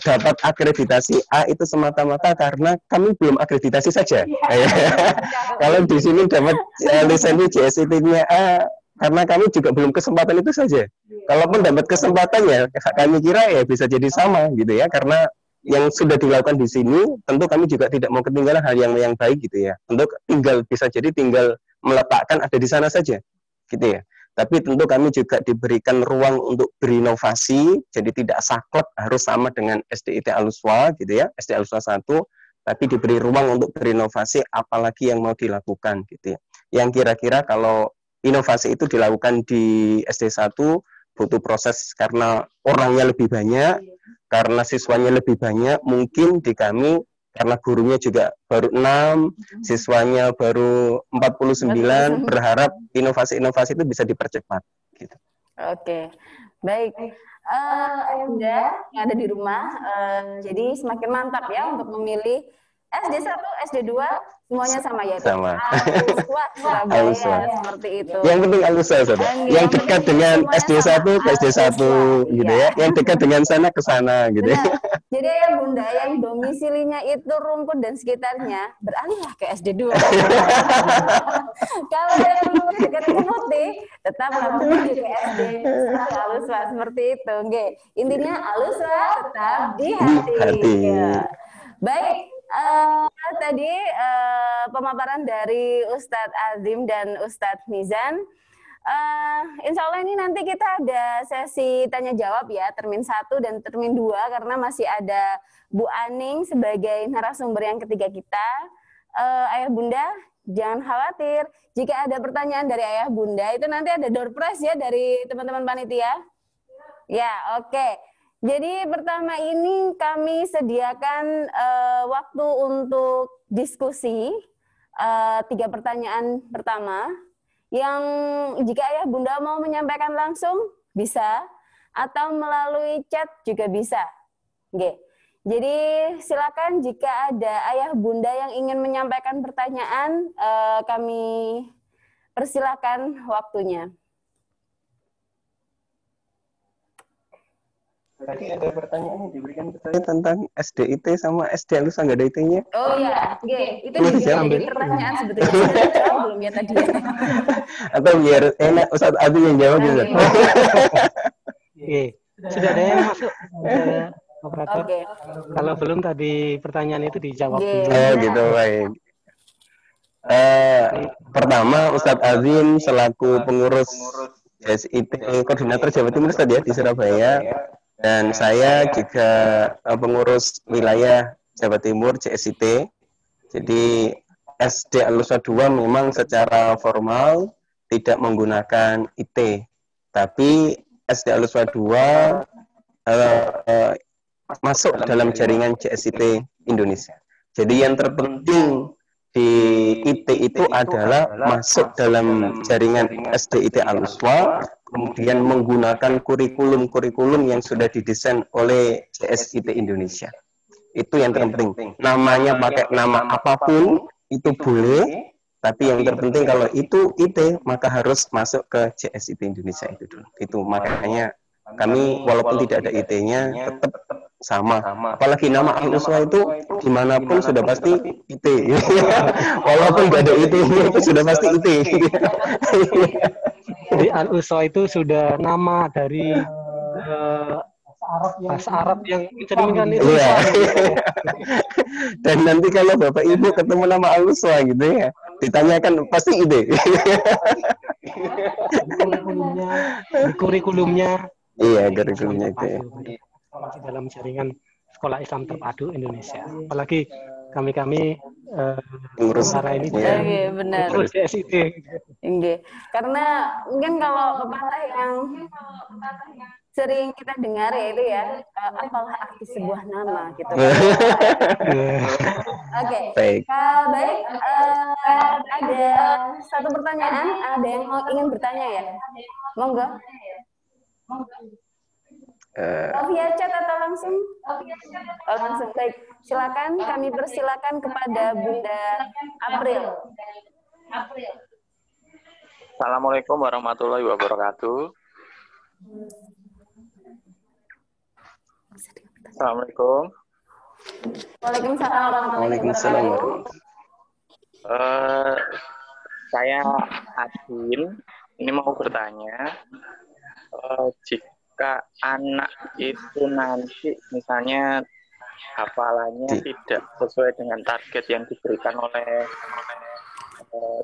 dapat akreditasi A itu semata-mata karena kami belum akreditasi saja. Kalau di sini dapat lisensi JSIT-nya A karena kami juga belum kesempatan itu saja. Kalaupun dapat kesempatan ya kami kira ya bisa jadi sama gitu ya, karena yang sudah dilakukan di sini tentu kami juga tidak mau ketinggalan hal yang baik gitu ya. Tentu bisa jadi tinggal meletakkan ada di sana saja gitu ya. Tapi tentu kami juga diberikan ruang untuk berinovasi, jadi tidak saklek harus sama dengan SDIT Al-Uswa gitu ya, SD Al-Uswa 1, tapi diberi ruang untuk berinovasi apalagi yang mau dilakukan gitu ya. Yang kira-kira kalau inovasi itu dilakukan di SD 1 butuh proses karena orangnya lebih banyak, karena siswanya lebih banyak, mungkin di kami karena gurunya juga baru 6, siswanya baru 49, berharap inovasi-inovasi itu bisa dipercepat. Gitu. Oke, baik. Bunda yang ada di rumah, jadi semakin mantap ya untuk memilih SD 1, SD 2 semuanya sama yaitu Sama. Al-Uswah Surabaya Al-Uswah. seperti itu. Yang penting Al-Uswah, Ustaz. Yang dekat dengan SD 1 ke SD 1 gitu ya. Yang dekat dengan sana ke sana gitu ya. Benar. Jadi ya Bunda yang domisilinya itu Rungkut dan sekitarnya beralihlah ke SD 2. Kalau yang domisili dekat Putih tetaplah menuju ke SD Al-Uswah seperti itu. Oke. Intinya Al-Uswah tetap di hati. Ya. Baik. Tadi pemaparan dari Ustadz Azim dan Ustadz Mizan. Insya Allah ini nanti kita ada sesi tanya jawab ya, termin 1 dan termin 2 karena masih ada Bu Aning sebagai narasumber yang ketiga kita. Ayah Bunda jangan khawatir jika ada pertanyaan dari Ayah Bunda itu nanti ada door prize ya dari teman-teman panitia. Ya, oke. Jadi pertama ini kami sediakan waktu untuk diskusi 3 pertanyaan pertama yang jika Ayah Bunda mau menyampaikan langsung bisa atau melalui chat juga bisa. Oke. Jadi silakan jika ada Ayah Bunda yang ingin menyampaikan pertanyaan kami persilakan waktunya. Tadi ada pertanyaan yang diberikan tentang SDIT sama SD Al-Uswah nggak ada IT-nya. Oh iya, itu juga jadi pertanyaan sebetulnya. Sudah jawab belum ya tadi? Atau biar enak Ustadz Adi yang jawab gitu. Oke, sudah ada yang masuk, operator. Oke. Kalau belum tadi pertanyaan itu dijawab dulu. Oh gitu, baik. Pertama Ustadz Azim selaku pengurus SIT koordinator Jawa Timur Ustadz ya di Surabaya. Dan saya juga pengurus wilayah Jawa Timur JSIT. Jadi SD Al-Uswah 2 memang secara formal tidak menggunakan IT. Tapi SD Al-Uswah 2 masuk dalam jaringan JSIT Indonesia. Jadi yang terpenting di IT itu adalah masuk dalam jaringan SDIT Al-Uswah, kemudian menggunakan kurikulum-kurikulum yang sudah didesain oleh JSIT Indonesia. Itu yang terpenting. Namanya pakai nama apapun, itu boleh, tapi yang terpenting kalau itu IT, maka harus masuk ke JSIT Indonesia itu dulu. Itu makanya kami walaupun tidak ada IT-nya, tetap sama. Apalagi nama Al-Uswah itu dimanapun sudah pasti IT. Walaupun tidak ada IT-nya itu sudah pasti IT. Jadi Al-Uswah itu sudah nama dari bahasa Arab yang mencerminkan itu. Iya. Dan nanti kalau Bapak Ibu ketemu nama Al-Uswah gitu ya, ditanyakan pasti IT. Di kurikulumnya. Iya, kurikulumnya itu. Masih dalam jaringan Sekolah Islam Terpadu Indonesia. Apalagi kami Ngurus ini benar. Terus DSIT. Karena mungkin kalau pepatah yang sering kita dengar ya itu ya, apalah arti sebuah nama gitu. Oke. Baik. Ada satu pertanyaan, ada yang ingin bertanya ya? Monggo. Via chat atau langsung? Langsung. Baik, silakan kami persilakan kepada Bunda April. Assalamualaikum warahmatullahi wabarakatuh. Assalamualaikum. Waalaikumsalam warahmatullahi wabarakatuh. Saya Adil. Ini mau bertanya, jika anak itu nanti misalnya hafalannya tidak sesuai dengan target yang diberikan oleh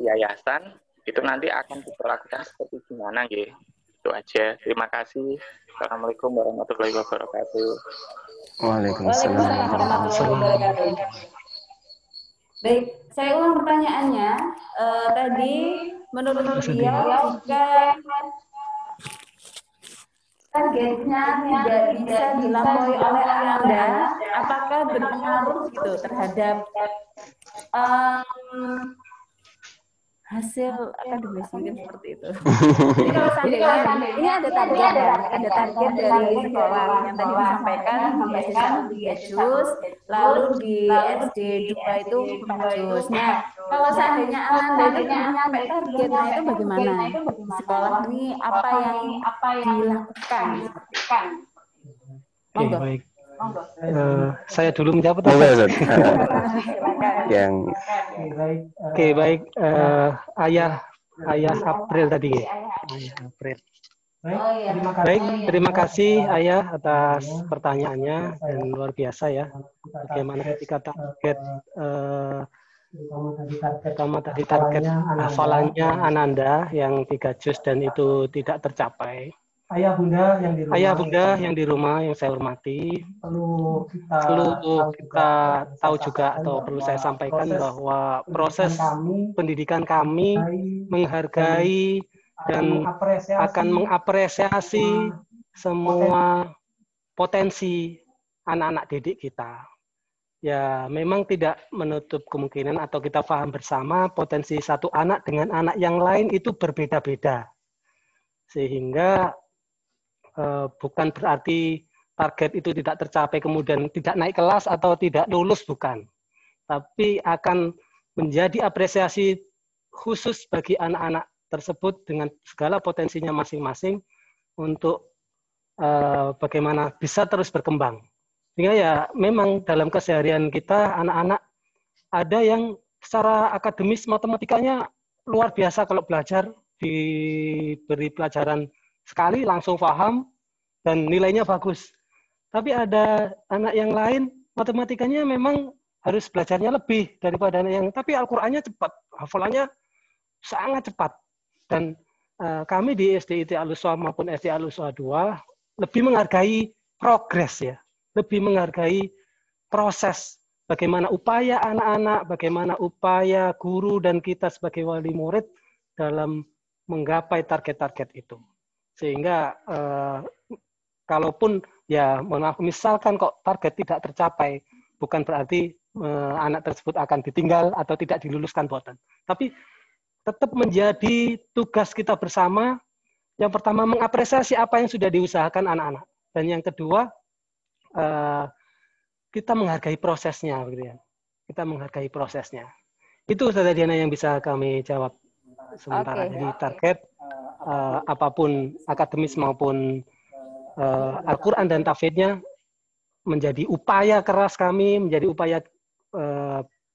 yayasan, itu nanti akan diperlakukan seperti gimana nggih? Itu aja. Terima kasih. Assalamualaikum warahmatullahi wabarakatuh. Waalaikumsalam warahmatullahi wabarakatuh. Baik, saya ulang pertanyaannya. Tadi menurut beliau jika targetnya tidak bisa dilampaui oleh Anda, apakah berpengaruh gitu terhadap hasil akademis mungkin seperti itu. Jadi kalau seandainya ini ada target ya, ada target dari sekolah yang tadi disampaikan di SD 1 3 juz, lalu di SD 2 itu 4 juz. Nah, kalau seandainya Ananda itu belum sampai target, nah itu bagaimana? Sekolah ini apa yang dilakukan? Oke, baik. Saya dulu menjawab. Yang Oke, baik. Ayah April tadi ya. Ayah April. Baik, terima kasih Ayah atas pertanyaannya dan luar biasa ya. Bagaimana ketika target pertama tadi target hafalannya Ananda yang 3 juz dan itu tidak tercapai. Ayah bunda yang di rumah yang saya hormati, perlu kita tahu juga atau perlu saya sampaikan bahwa proses pendidikan kami menghargai dan akan mengapresiasi semua potensi anak-anak didik kita. Ya, memang tidak menutup kemungkinan atau kita paham bersama potensi satu anak dengan anak yang lain itu berbeda-beda. Sehingga bukan berarti target itu tidak tercapai kemudian tidak naik kelas atau tidak lulus, bukan. Tapi akan menjadi apresiasi khusus bagi anak-anak tersebut dengan segala potensinya masing-masing untuk bagaimana bisa terus berkembang. Sehingga ya memang dalam keseharian kita anak-anak ada yang secara akademis matematikanya luar biasa kalau belajar, diberi pelajaran sekali langsung paham dan nilainya bagus. Tapi ada anak yang lain matematikanya memang harus belajarnya lebih daripada anak yang, tapi Al-Qur'annya cepat, hafalannya sangat cepat. Dan kami di SD Al-Uswa maupun SD Al-Uswa 2 lebih menghargai progres ya, lebih menghargai proses bagaimana upaya anak-anak, bagaimana upaya guru dan kita sebagai wali murid dalam menggapai target-target itu. Sehingga kalaupun ya maaf misalkan kok target tidak tercapai, bukan berarti anak tersebut akan ditinggal atau tidak diluluskan boten. Tapi tetap menjadi tugas kita bersama. Yang pertama mengapresiasi apa yang sudah diusahakan anak-anak, dan yang kedua kita menghargai prosesnya, gitu ya. Kita menghargai prosesnya. Itu Ustazah Diana yang bisa kami jawab sementara. Jadi target apapun akademis maupun Al-Quran dan tafidnya menjadi upaya keras kami, menjadi upaya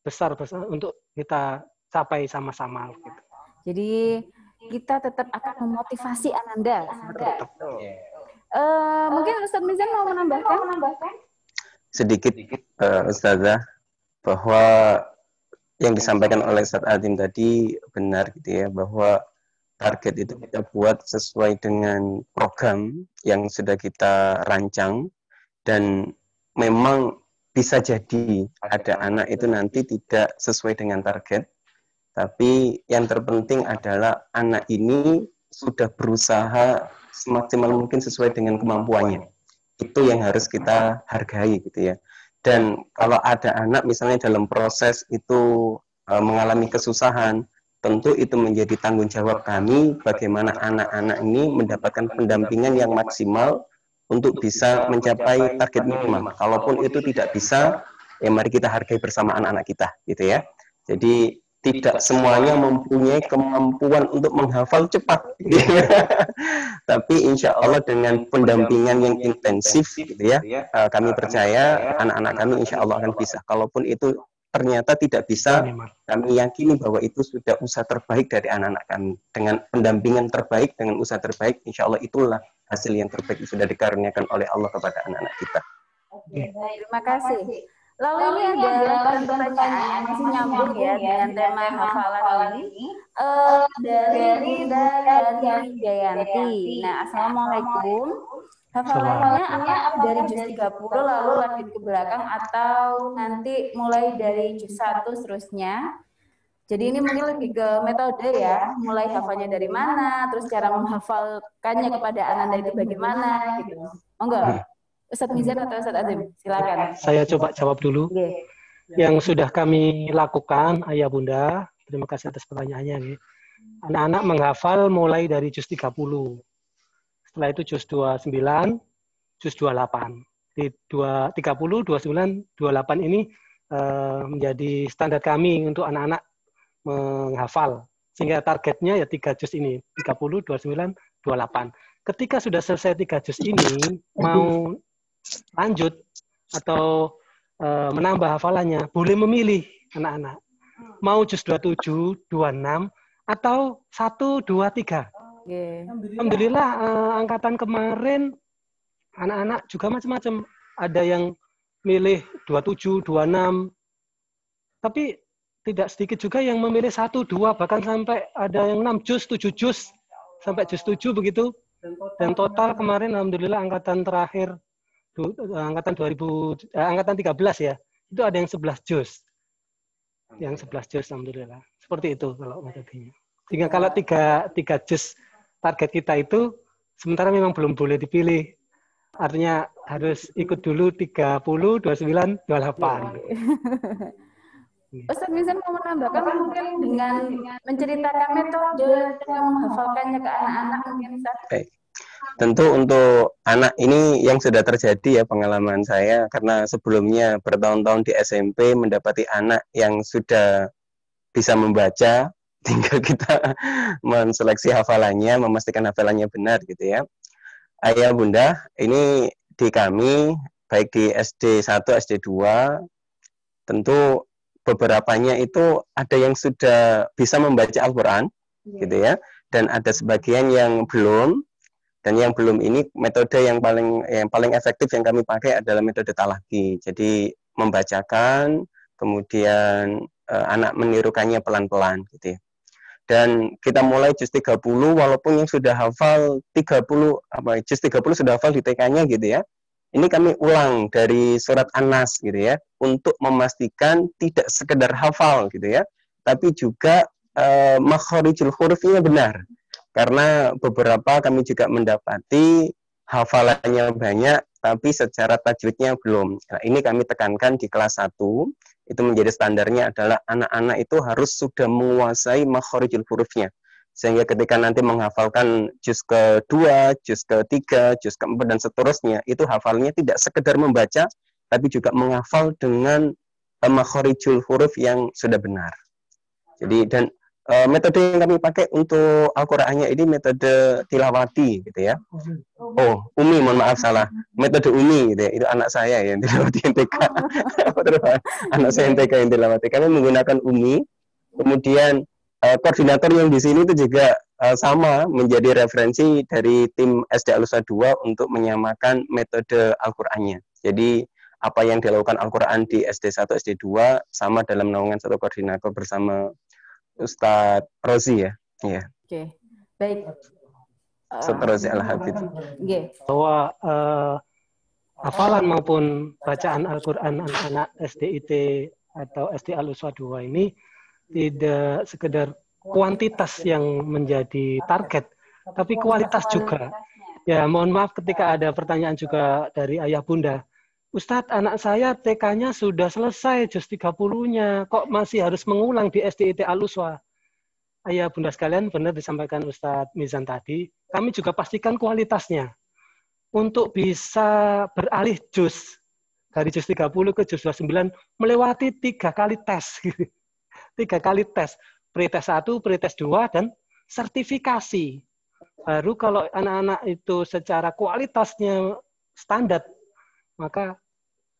besar untuk kita capai sama-sama. Gitu. Jadi kita tetap akan memotivasi Ananda seperti itu. Mungkin Ustadz Mizan mau menambahkan? Sedikit Ustazah, bahwa yang disampaikan oleh Ustadz Adim tadi benar gitu ya, bahwa target itu kita buat sesuai dengan program yang sudah kita rancang, dan memang bisa jadi ada anak itu nanti tidak sesuai dengan target, tapi yang terpenting adalah anak ini sudah berusaha semaksimal mungkin sesuai dengan kemampuannya. Itu yang harus kita hargai gitu ya. Dan kalau ada anak misalnya dalam proses itu mengalami kesusahan, tentu itu menjadi tanggung jawab kami bagaimana anak-anak ini mendapatkan pendampingan yang maksimal untuk bisa mencapai target minimal. Kalaupun itu tidak bisa, ya mari kita hargai bersama anak-anak kita, gitu ya. Jadi tidak semuanya mempunyai kemampuan untuk menghafal cepat, tapi insya Allah dengan pendampingan yang intensif, gitu ya, kami percaya anak-anak kami insya Allah akan bisa. Kalaupun itu ternyata tidak bisa, kami yakini bahwa itu sudah usaha terbaik dari anak-anak kami. Dengan pendampingan terbaik, dengan usaha terbaik, insya Allah itulah hasil yang terbaik yang sudah dikaruniakan oleh Allah kepada anak-anak kita. Oke, terima kasih. Lalu ini ada pertanyaan yang masih nyambung ya dengan tema hafalan ini. Dari Bunda Yani Jayanti. Nah, Assalamualaikum. Hafalannya apa dari juz 30 lalu lanjut ke belakang atau nanti mulai dari juz 1 seterusnya? Jadi ini mungkin lebih ke metode ya, mulai hafalnya dari mana, terus cara menghafalkannya kepada Ananda itu bagaimana gitu. Enggak? Ustadz Mizan atau Ustadz Azim? Silakan. Saya coba jawab dulu. Yang sudah kami lakukan, Ayah Bunda, Terima kasih atas pertanyaannya. Anak-anak menghafal mulai dari juz 30. Setelah itu juz 29, juz 28. Di 30, 29, 28 ini menjadi standar kami untuk anak-anak menghafal. Sehingga targetnya ya 3 juz ini, 30, 29, 28. Ketika sudah selesai 3 juz ini, mau lanjut atau menambah hafalannya, boleh memilih anak-anak. Mau juz 27, 26, atau 1, 2, 3. Alhamdulillah angkatan kemarin anak-anak juga macam-macam. Ada yang milih 27, 26. Tapi tidak sedikit juga yang memilih 1, 2, bahkan sampai ada yang 6 juz, 7 juz, sampai juz 7 begitu. Dan total kemarin alhamdulillah angkatan terakhir, angkatan 13 ya, itu ada yang 11 juz. Yang 11 juz alhamdulillah. Seperti itu kalau metodenya. Sehingga kalau 3 juz target kita itu sementara memang belum boleh dipilih. Artinya harus ikut dulu 30, 29, 28. Ustaz Mizan mau menambahkan mungkin dengan menceritakan metode dalam menghafalkannya ke anak-anak mungkin Ustaz. Baik. Tentu untuk anak ini yang sudah terjadi ya pengalaman saya, karena sebelumnya bertahun-tahun di SMP mendapati anak yang sudah bisa membaca, tinggal kita menseleksi hafalannya, memastikan hafalannya benar gitu ya. Ayah bunda, ini di kami baik di SD 1, SD 2, tentu beberapanya itu ada yang sudah bisa membaca Al-Quran gitu ya, dan ada sebagian yang belum. Dan yang belum ini metode yang paling efektif yang kami pakai adalah metode talaki. Jadi membacakan, kemudian anak menirukannya pelan-pelan gitu ya. Dan kita mulai juz 30 walaupun yang sudah hafal 30 juz 30 sudah hafal di TK-nya gitu ya. Ini kami ulang dari surat An-Nas gitu ya, untuk memastikan tidak sekedar hafal gitu ya, tapi juga makharijul hurufnya benar. Karena beberapa kami juga mendapati hafalannya banyak, tapi secara tajwidnya belum. Nah, ini kami tekankan di kelas 1, itu menjadi standarnya adalah anak-anak itu harus sudah menguasai makharijul hurufnya. Sehingga ketika nanti menghafalkan juz ke-2, juz ke-3, juz ke-4, dan seterusnya, itu hafalnya tidak sekedar membaca, tapi juga menghafal dengan makharijul huruf yang sudah benar. Jadi, dan metode yang kami pakai untuk Al-Qur'annya ini metode tilawati gitu ya. Oh, Umi, mohon maaf salah. Metode Umi gitu ya. Itu anak saya yang tilawati NTK. Anak saya NTK yang tilawati. Kami menggunakan Umi. Kemudian koordinator yang di sini itu juga sama menjadi referensi dari tim SD Al-Usa 2 untuk menyamakan metode Al-Qur'annya. Jadi apa yang dilakukan Al-Qur'an di SD 1, SD 2 sama dalam naungan satu koordinator bersama Ustadz Rozi ya. Iya. Oke. Baik. Ustadz Rozi Al-Habib. Bahwa hafalan maupun bacaan Al-Quran anak-anak SDIT atau SD Al-Usa 2 ini tidak sekedar kuantitas yang menjadi target, tapi kualitas juga. Ya, mohon maaf ketika ada pertanyaan juga dari ayah bunda. Ustadz, anak saya TK-nya sudah selesai juz 30-nya, kok masih harus mengulang di SDIT Al-Usa? Ayah bunda sekalian, benar disampaikan Ustadz Mizan tadi, kami juga pastikan kualitasnya. Untuk bisa beralih juz, dari juz 30 ke juz 29, melewati 3 kali tes. 3 kali tes, pre-tes 1, pre-tes 2, dan sertifikasi. Baru kalau anak-anak itu secara kualitasnya standar, maka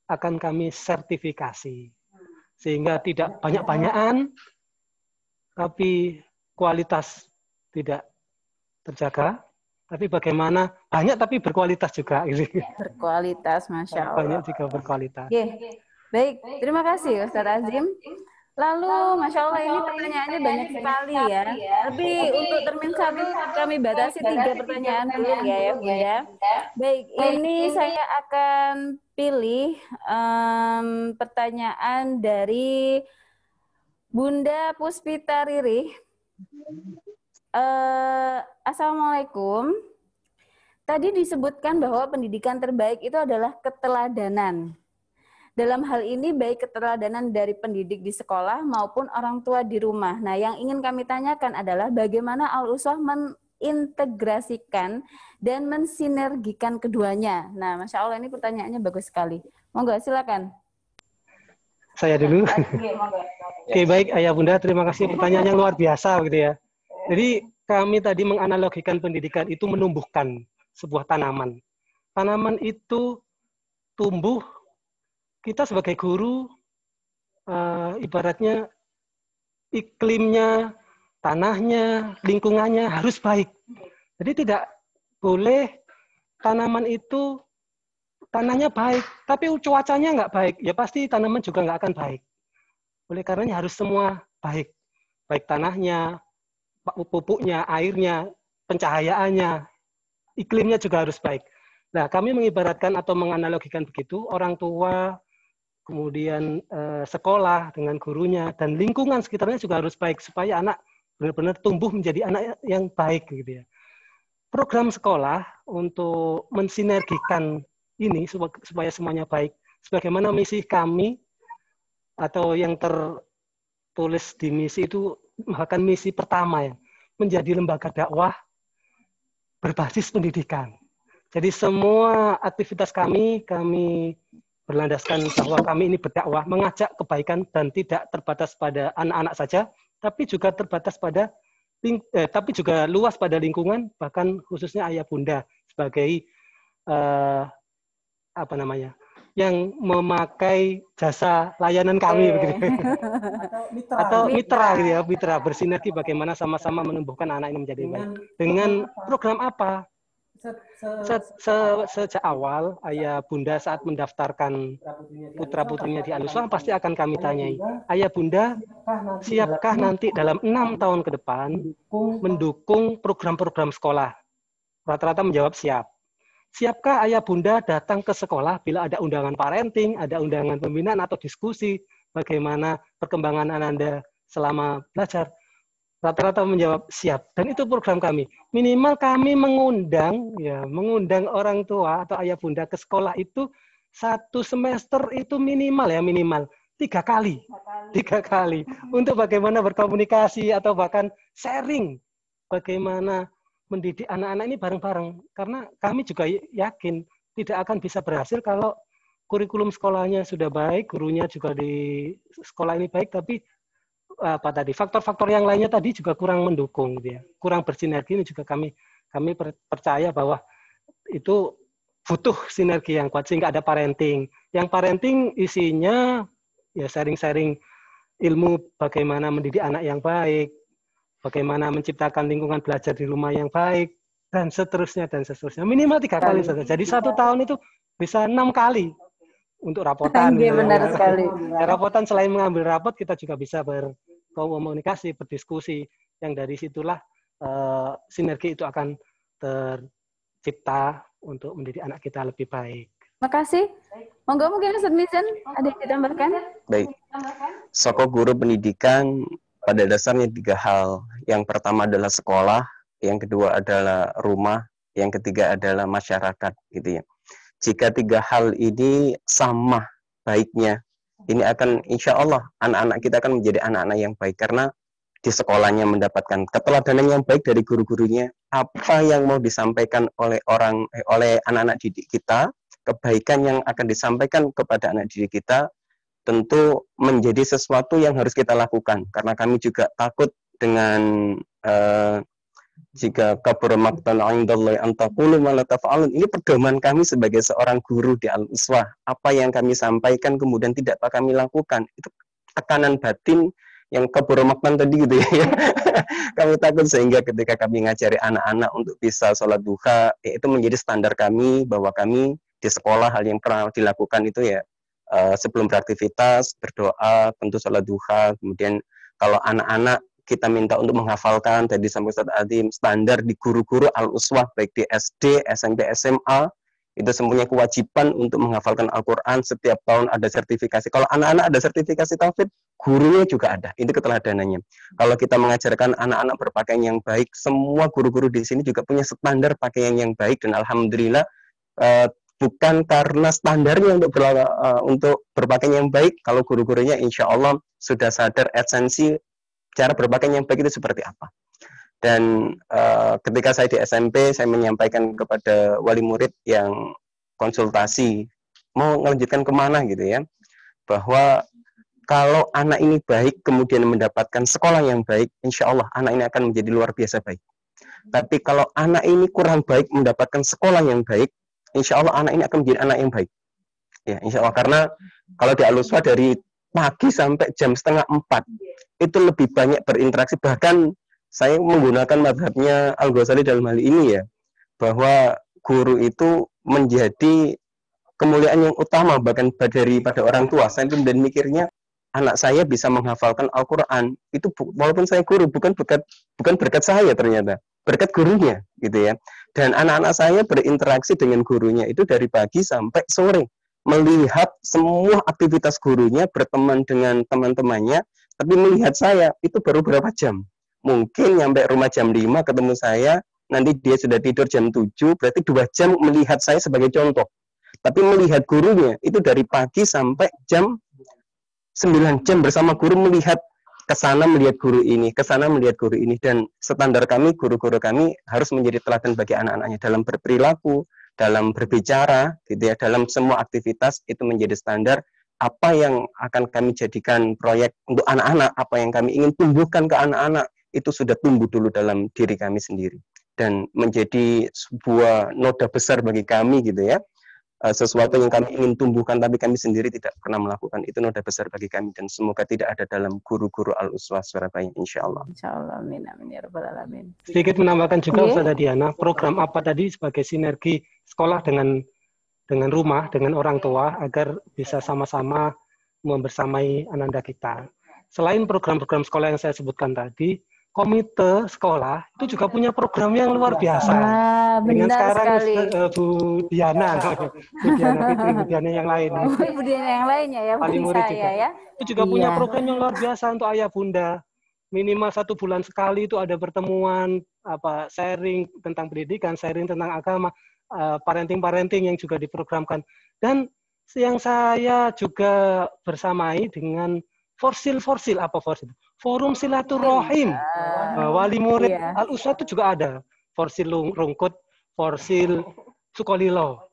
akan kami sertifikasi. Sehingga tidak banyak-banyakan, tapi kualitas tidak terjaga. Tapi bagaimana banyak tapi berkualitas juga. Berkualitas, Masya Allah. Banyak juga berkualitas. Baik, terima kasih Ustadz Azim. Lalu, Masya Allah ini pertanyaannya banyak sekali ya. Tapi untuk termin 1 kami batasi 3 pertanyaan dulu ya Bunda. Baik, ini saya akan pilih pertanyaan dari Bunda Puspita Riri. Assalamualaikum. Tadi disebutkan bahwa pendidikan terbaik itu adalah keteladanan. Dalam hal ini baik keteladanan dari pendidik di sekolah maupun orang tua di rumah. Nah, yang ingin kami tanyakan adalah bagaimana Al-Uswah mengintegrasikan dan mensinergikan keduanya. Nah, Masya Allah ini pertanyaannya bagus sekali. Monggo silakan. Saya dulu. Oke, baik Ayah Bunda, terima kasih pertanyaan yang luar biasa gitu ya. Jadi kami tadi menganalogikan pendidikan itu menumbuhkan sebuah tanaman. Tanaman itu tumbuh, kita sebagai guru ibaratnya iklimnya, tanahnya, lingkungannya harus baik. Jadi tidak boleh tanaman itu tanahnya baik, tapi cuacanya nggak baik, ya pasti tanaman juga nggak akan baik. Oleh karenanya harus semua baik. Baik tanahnya, pupuknya, airnya, pencahayaannya, iklimnya juga harus baik. Nah, kami mengibaratkan atau menganalogikan begitu, orang tua, kemudian sekolah dengan gurunya, dan lingkungan sekitarnya juga harus baik, supaya anak benar-benar tumbuh menjadi anak yang baik. Gitu ya. Program sekolah untuk mensinergikan ini, supaya semuanya baik, sebagaimana misi kami, atau yang tertulis di misi itu, bahkan misi pertama ya, menjadi lembaga dakwah berbasis pendidikan. Jadi semua aktivitas kami berlandaskan bahwa kami ini berdakwah, mengajak kebaikan dan tidak terbatas pada anak-anak saja, tapi juga tapi juga luas pada lingkungan, bahkan khususnya ayah bunda sebagai yang memakai jasa layanan kami begitu. Atau mitra gitu ya, mitra bersinergi bagaimana sama-sama menumbuhkan anak ini menjadi baik. Dengan program apa? Sejak awal ayah bunda saat mendaftarkan putra-putrinya di Al-Uswah pasti akan kami tanyai, ayah bunda siapkah nanti dalam 6 tahun ke depan mendukung program-program sekolah? Rata-rata menjawab siap. Siapkah ayah bunda datang ke sekolah bila ada undangan parenting, ada undangan pembinaan atau diskusi bagaimana perkembangan Anda selama belajar? Rata-rata menjawab siap. Dan itu program kami. Minimal kami mengundang orang tua atau ayah bunda ke sekolah itu 1 semester itu minimal 3 kali. 3 kali. Untuk bagaimana berkomunikasi atau bahkan sharing bagaimana mendidik anak-anak ini bareng-bareng. Karena kami juga yakin tidak akan bisa berhasil kalau kurikulum sekolahnya sudah baik, gurunya juga di sekolah ini baik, tapi faktor-faktor yang lainnya tadi juga kurang mendukung, gitu ya. Kurang bersinergi. Ini juga kami percaya bahwa itu butuh sinergi yang kuat sehingga ada parenting. Yang parenting isinya ya sharing-sharing ilmu bagaimana mendidik anak yang baik, bagaimana menciptakan lingkungan belajar di rumah yang baik, dan seterusnya dan seterusnya. Minimal 3 kali saja. Jadi 1 tahun itu bisa 6 kali untuk rapotan. Iya, benar sekali. Ya, rapotan selain mengambil rapot, kita juga bisa berkomunikasi, berdiskusi. Yang dari situlah sinergi itu akan tercipta untuk mendidik anak kita lebih baik. Makasih. Monggo mungkin Ustaz Mizan ada yang ditambahkan? Baik. Soko guru pendidikan pada dasarnya 3 hal. Yang pertama adalah sekolah, yang kedua adalah rumah, yang ketiga adalah masyarakat, gitu ya. Jika 3 hal ini sama baiknya, ini akan insya Allah anak-anak kita akan menjadi anak-anak yang baik karena di sekolahnya mendapatkan keteladanan yang baik dari guru-gurunya. Apa yang mau disampaikan oleh anak-anak didik kita, kebaikan yang akan disampaikan kepada anak didik kita, tentu menjadi sesuatu yang harus kita lakukan. Karena kami juga takut dengan jika kabur maqtan 'indallahi an taqulu ma la taf'alun. Ini pedoman kami sebagai seorang guru di Al-Uswah. Apa yang kami sampaikan kemudian tidak kami lakukan. Itu tekanan batin yang kabur maqtan tadi gitu ya. Kami takut sehingga ketika kami ngajari anak-anak untuk bisa sholat duha, itu menjadi standar kami bahwa kami di sekolah hal yang pernah dilakukan itu ya sebelum beraktivitas berdoa, tentu sholat duha, kemudian kalau anak-anak kita minta untuk menghafalkan, tadi sampai Ustaz Adim, standar di guru-guru Al-Uswah, baik di SD, SMP, SMA, itu semuanya kewajiban untuk menghafalkan Al-Quran, setiap tahun ada sertifikasi. Kalau anak-anak ada sertifikasi tahfidz, gurunya juga ada, itu keteladanannya. Kalau kita mengajarkan anak-anak berpakaian yang baik, semua guru-guru di sini juga punya standar pakaian yang baik, dan Alhamdulillah, bukan karena standarnya untuk berpakaian yang baik. Kalau guru-gurunya insya Allah sudah sadar esensi cara berpakaian yang baik itu seperti apa. Dan ketika saya di SMP, saya menyampaikan kepada wali murid yang konsultasi mau melanjutkan kemana gitu ya, bahwa kalau anak ini baik kemudian mendapatkan sekolah yang baik, insya Allah anak ini akan menjadi luar biasa baik. Tapi kalau anak ini kurang baik mendapatkan sekolah yang baik, insya Allah anak ini akan menjadi anak yang baik. Ya, insya Allah. Karena kalau di Al-Uswa dari pagi sampai jam 3:30 itu lebih banyak berinteraksi. Bahkan saya menggunakan mazhabnya Al-Ghazali dalam hal ini ya, bahwa guru itu menjadi kemuliaan yang utama bahkan daripada orang tua. Saya kemudian mikirnya anak saya bisa menghafalkan Al-Quran itu walaupun saya guru bukan berkat saya ternyata, berkat gurunya gitu ya. Dan anak-anak saya berinteraksi dengan gurunya itu dari pagi sampai sore, melihat semua aktivitas gurunya, berteman dengan teman-temannya, tapi melihat saya itu baru berapa jam. Mungkin nyampe rumah jam 5 ketemu saya, nanti dia sudah tidur jam 7, berarti 2 jam melihat saya sebagai contoh. Tapi melihat gurunya itu dari pagi sampai jam 9 jam bersama guru, melihat ke sana melihat guru ini, ke sana melihat guru ini. Dan standar kami, guru-guru kami harus menjadi teladan bagi anak-anaknya dalam berperilaku, dalam berbicara, gitu ya, dalam semua aktivitas itu menjadi standar. Apa yang akan kami jadikan proyek untuk anak-anak, apa yang kami ingin tumbuhkan ke anak-anak, itu sudah tumbuh dulu dalam diri kami sendiri. Dan menjadi sebuah noda besar bagi kami gitu ya. Sesuatu yang kami ingin tumbuhkan tapi kami sendiri tidak pernah melakukan, itu noda besar bagi kami dan semoga tidak ada dalam guru-guru Al-Uswah Surabaya insyaallah. Insyaallah, amin amin ya rabbal alamin. Sedikit menambahkan juga Ustazah Diana, program apa tadi sebagai sinergi sekolah dengan rumah, dengan orang tua agar bisa sama-sama membersamai ananda kita. Selain program-program sekolah yang saya sebutkan tadi, komite sekolah itu juga punya program yang luar biasa. Dengan sekarang sekali. Bu Diana Fitri, Bu Diana yang lain. Bu Diana yang lainnya ya, Wali murid juga. ya. Itu juga punya program yang luar biasa untuk ayah bunda. Minimal 1 bulan sekali itu ada pertemuan sharing tentang pendidikan, sharing tentang agama, parenting yang juga diprogramkan. Dan yang saya juga bersamai dengan Forsil, Forum Silaturahim. Wali murid Al-Uswah itu juga ada. Forsil Rungkut, Forsil Sukolilo.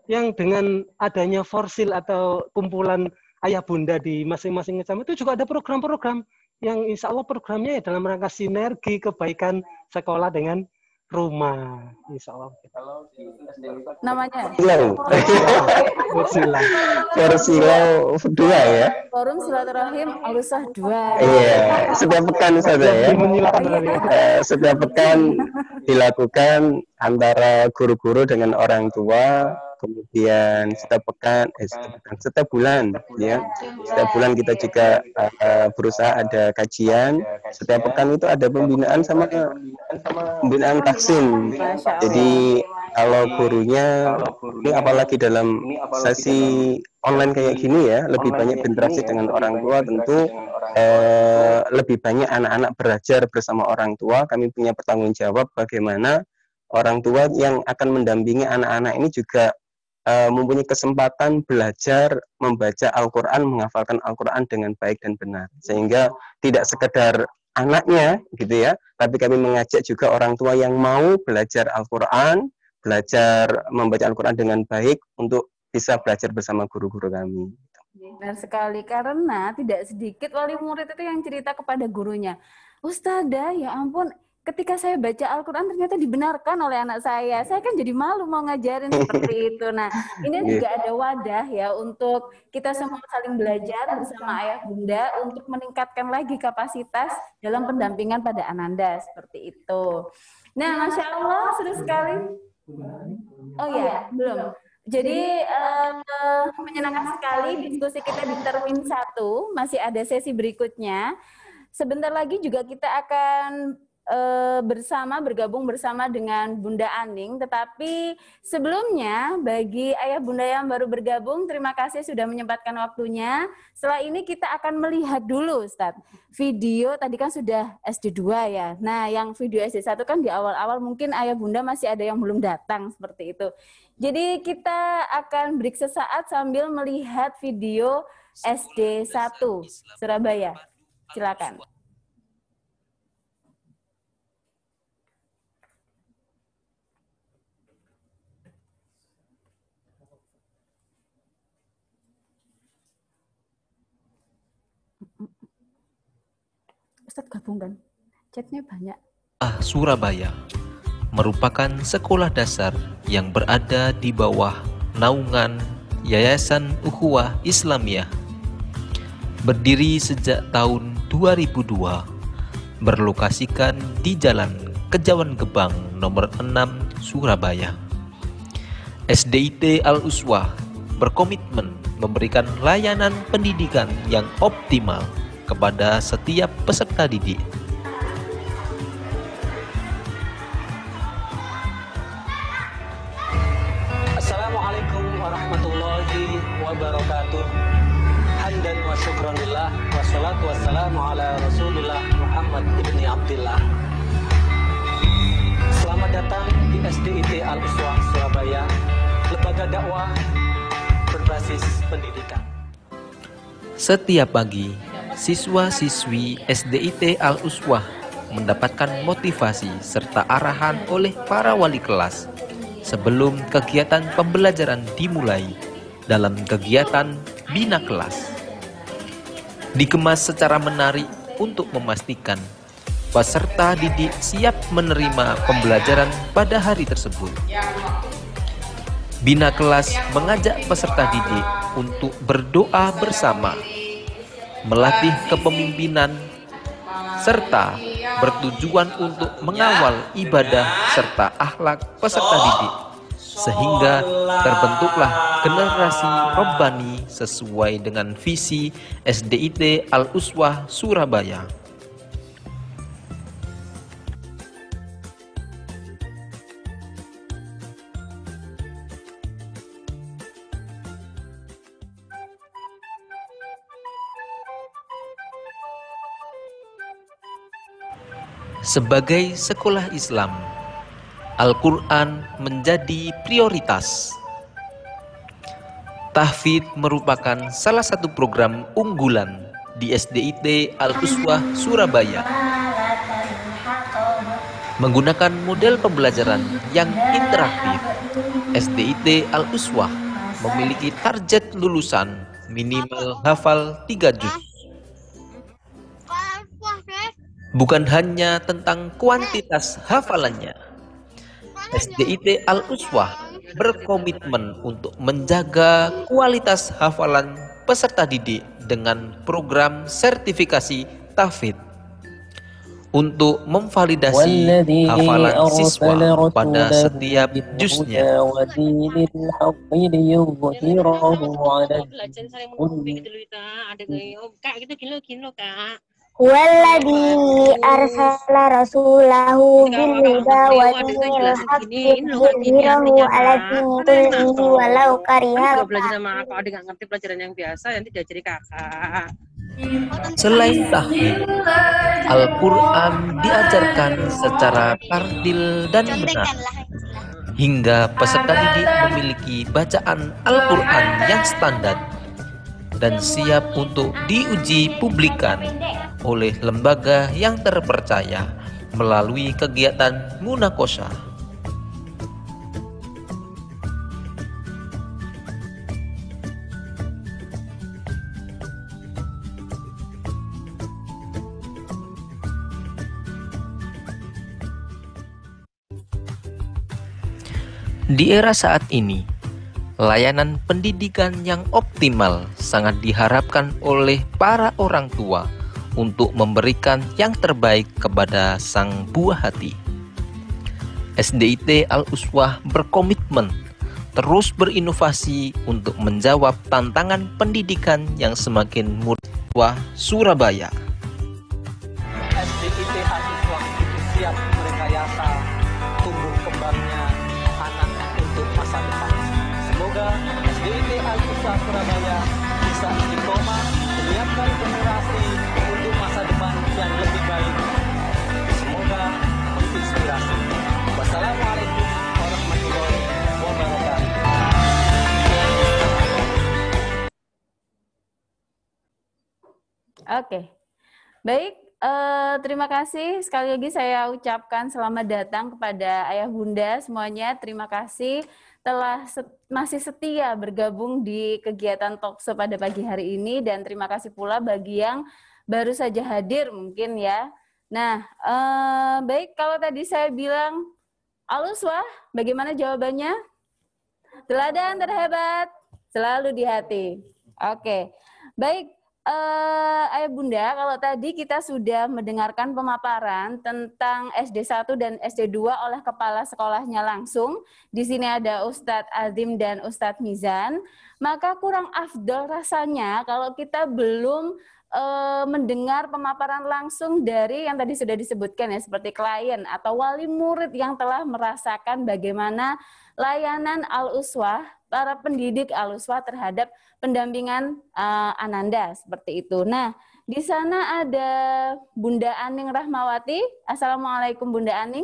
Yang dengan adanya Forsil atau kumpulan ayah bunda di masing-masing kecamatan itu juga ada program-program yang insya Allah programnya ya dalam rangka sinergi kebaikan sekolah dengan rumah, insya Allah. Namanya? Forsilau 2 ya. Forum Silaturahim Al-Uswah 2. Iya, setiap pekan saja ya. Setiap pekan dilakukan antara guru-guru dengan orang tua. Kemudian setiap bulan ya, setiap bulan kita juga berusaha ada kajian. Setiap pekan itu ada pembinaan sama pembinaan taksim. Jadi kalau gurunya ini apalagi dalam sesi online kayak gini ya, lebih banyak berinteraksi dengan orang tua, tentu lebih banyak anak-anak belajar bersama orang tua. Kami punya bertanggung jawab bagaimana orang tua yang akan mendampingi anak-anak ini juga mempunyai kesempatan belajar membaca Al-Quran, menghafalkan Al-Quran dengan baik dan benar. Sehingga tidak sekedar anaknya gitu ya, tapi kami mengajak juga orang tua yang mau belajar Al-Quran, belajar membaca Al-Quran dengan baik untuk bisa belajar bersama guru-guru kami. Benar sekali, karena tidak sedikit wali murid itu yang cerita kepada gurunya, Ustazah, ya ampun, ketika saya baca Al-Quran ternyata dibenarkan oleh anak saya kan jadi malu mau ngajarin seperti itu. Nah, ini juga ada wadah ya untuk kita semua saling belajar bersama ayah bunda untuk meningkatkan lagi kapasitas dalam pendampingan pada ananda seperti itu. Nah, Masya Allah, seru sekali. Oh ya, belum. Jadi menyenangkan sekali diskusi kita di termin 1, masih ada sesi berikutnya. Sebentar lagi juga kita akan bergabung bersama dengan Bunda Aning, tetapi sebelumnya bagi ayah bunda yang baru bergabung, terima kasih sudah menyempatkan waktunya. Setelah ini kita akan melihat dulu, Ustadz, video tadi kan sudah SD2 ya. Nah, yang video SD1 kan di awal-awal mungkin ayah bunda masih ada yang belum datang seperti itu. Jadi kita akan break sesaat sambil melihat video SD1 Surabaya. Silakan. Ustadz gabungkan, chatnya banyak. Surabaya merupakan sekolah dasar yang berada di bawah naungan Yayasan Ukhuwah Islamiyah. Berdiri sejak tahun 2002, berlokasikan di Jalan Kejawan Gebang nomor 6 Surabaya. SDIT Al-Uswah berkomitmen memberikan layanan pendidikan yang optimal kepada setiap peserta didik. Assalamualaikum warahmatullahi wabarakatuh. Hamdan wa syukranillah wassalatu wassalamu ala Rasulillah Muhammad ibni Abdillah. Selamat datang di SDIT Al-Uswah Surabaya, lembaga dakwah berbasis pendidikan. Setiap pagi, siswa-siswi SDIT Al-Uswah mendapatkan motivasi serta arahan oleh para wali kelas sebelum kegiatan pembelajaran dimulai dalam kegiatan Bina Kelas. Dikemas secara menarik untuk memastikan peserta didik siap menerima pembelajaran pada hari tersebut. Bina Kelas mengajak peserta didik untuk berdoa bersama, melatih kepemimpinan, serta bertujuan untuk mengawal ibadah serta akhlak peserta didik, sehingga terbentuklah generasi Rabbani sesuai dengan visi SDIT Al-Uswah Surabaya. Sebagai sekolah Islam, Al-Quran menjadi prioritas. Tahfidz merupakan salah satu program unggulan di SDIT Al-Uswah Surabaya. Menggunakan model pembelajaran yang interaktif, SDIT Al-Uswah memiliki target lulusan minimal hafal 3 juz. Bukan hanya tentang kuantitas hafalannya, SDIT Al-Uswah berkomitmen untuk menjaga kualitas hafalan peserta didik dengan program sertifikasi tahfidz untuk memvalidasi hafalan siswa pada setiap juznya. Walladzi arsala rasulahu bil huda wa dinil haqqi liyudhhirahu 'ala dini kullihi walau karihal belajar sama kakak adik nggak ngerti pelajaran yang biasa nanti diajari kakak. Selain tahfidz, Al-Quran diajarkan secara tartil dan benar, hingga peserta didik memiliki bacaan Al-Quran yang standar dan siap untuk diuji publikan oleh lembaga yang terpercaya melalui kegiatan munaqosyah. Di era saat ini, layanan pendidikan yang optimal sangat diharapkan oleh para orang tua untuk memberikan yang terbaik kepada sang buah hati. SDIT Al-Uswah berkomitmen terus berinovasi untuk menjawab tantangan pendidikan yang semakin mudah. Surabaya. SDIT Al-Uswah itu Oke. Baik, terima kasih. Sekali lagi saya ucapkan selamat datang kepada Ayah Bunda semuanya. Terima kasih telah masih setia bergabung di kegiatan Talkshow pada pagi hari ini, dan terima kasih pula bagi yang baru saja hadir mungkin ya. Nah, baik, kalau tadi saya bilang Al-Uswah, bagaimana jawabannya? Teladan terhebat selalu di hati. Oke, baik. Ayah Bunda, kalau tadi kita sudah mendengarkan pemaparan tentang SD 1 dan SD 2 oleh kepala sekolahnya langsung. Di sini ada Ustadz Azim dan Ustadz Mizan. Maka kurang afdol rasanya kalau kita belum mendengar pemaparan langsung dari yang tadi sudah disebutkan ya, seperti klien atau wali murid yang telah merasakan bagaimana layanan Al-Uswah, para pendidik Al-Uswah terhadap pendampingan Ananda seperti itu. Nah, di sana ada Bunda Aning Rahmawati. Assalamualaikum Bunda Aning.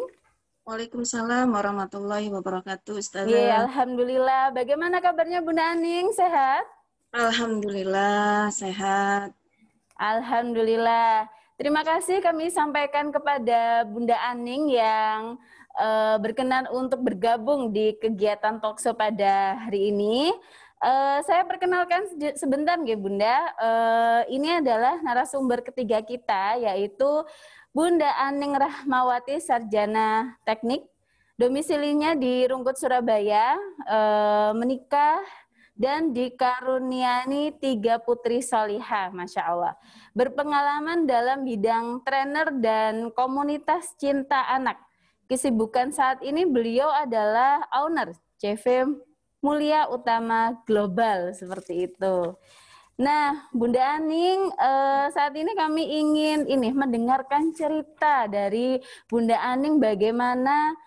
Waalaikumsalam warahmatullahi wabarakatuh, Ustazah. Iya, alhamdulillah. Bagaimana kabarnya Bunda Aning? Sehat? Alhamdulillah, sehat. Alhamdulillah. Terima kasih kami sampaikan kepada Bunda Aning yang berkenan untuk bergabung di kegiatan Talkshow pada hari ini. Saya perkenalkan sebentar ya Bunda. Ini adalah narasumber ketiga kita, yaitu Bunda Aning Rahmawati, sarjana teknik, domisilinya di Rungkut, Surabaya, menikah dan dikaruniai 3 putri solihah, Masya Allah. Berpengalaman dalam bidang trainer dan komunitas cinta anak. Kesibukan saat ini beliau adalah owner CV Mulia Utama Global, seperti itu. Nah, Bunda Aning, saat ini kami ingin mendengarkan cerita dari Bunda Aning bagaimana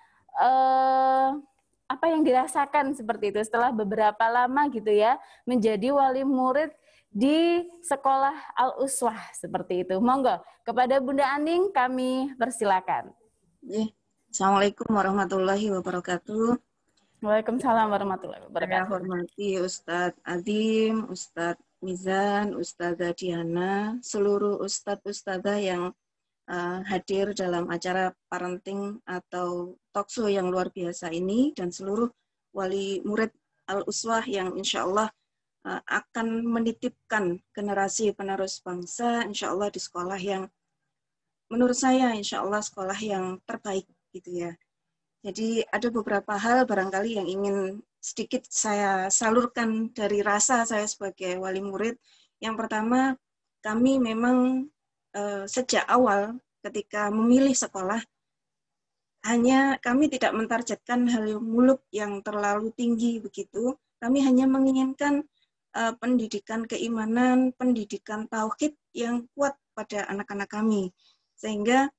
apa yang dirasakan seperti itu setelah beberapa lama gitu ya menjadi wali murid di sekolah Al-Uswah seperti itu. Monggo kepada Bunda Aning kami persilakan. Assalamualaikum warahmatullahi wabarakatuh. Waalaikumsalam warahmatullahi wabarakatuh. Saya hormati Ustadz Adim, Ustadz Mizan, Ustazah Diana, seluruh Ustadz-Ustazah yang hadir dalam acara parenting atau talkshow yang luar biasa ini, dan seluruh wali murid Al-Uswah yang insya Allah akan menitipkan generasi penerus bangsa, insya Allah di sekolah yang menurut saya insya Allah sekolah yang terbaik gitu ya. Jadi ada beberapa hal barangkali yang ingin sedikit saya salurkan dari rasa saya sebagai wali murid. Yang pertama, kami memang sejak awal ketika memilih sekolah, hanya kami tidak mentargetkan hal muluk yang terlalu tinggi begitu. Kami hanya menginginkan pendidikan keimanan, pendidikan tauhid yang kuat pada anak-anak kami. Sehingga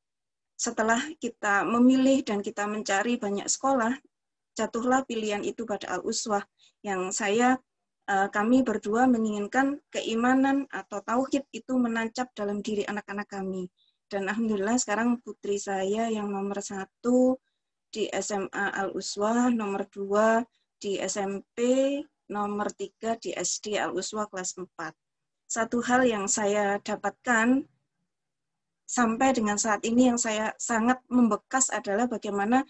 setelah kita memilih dan kita mencari banyak sekolah, jatuhlah pilihan itu pada Al-Uswah yang kami berdua menginginkan keimanan atau tauhid itu menancap dalam diri anak-anak kami. Dan alhamdulillah sekarang putri saya yang nomor 1 di SMA Al-Uswah, nomor 2 di SMP, nomor 3 di SD Al-Uswah kelas 4. Satu hal yang saya dapatkan sampai dengan saat ini yang saya sangat membekas adalah bagaimana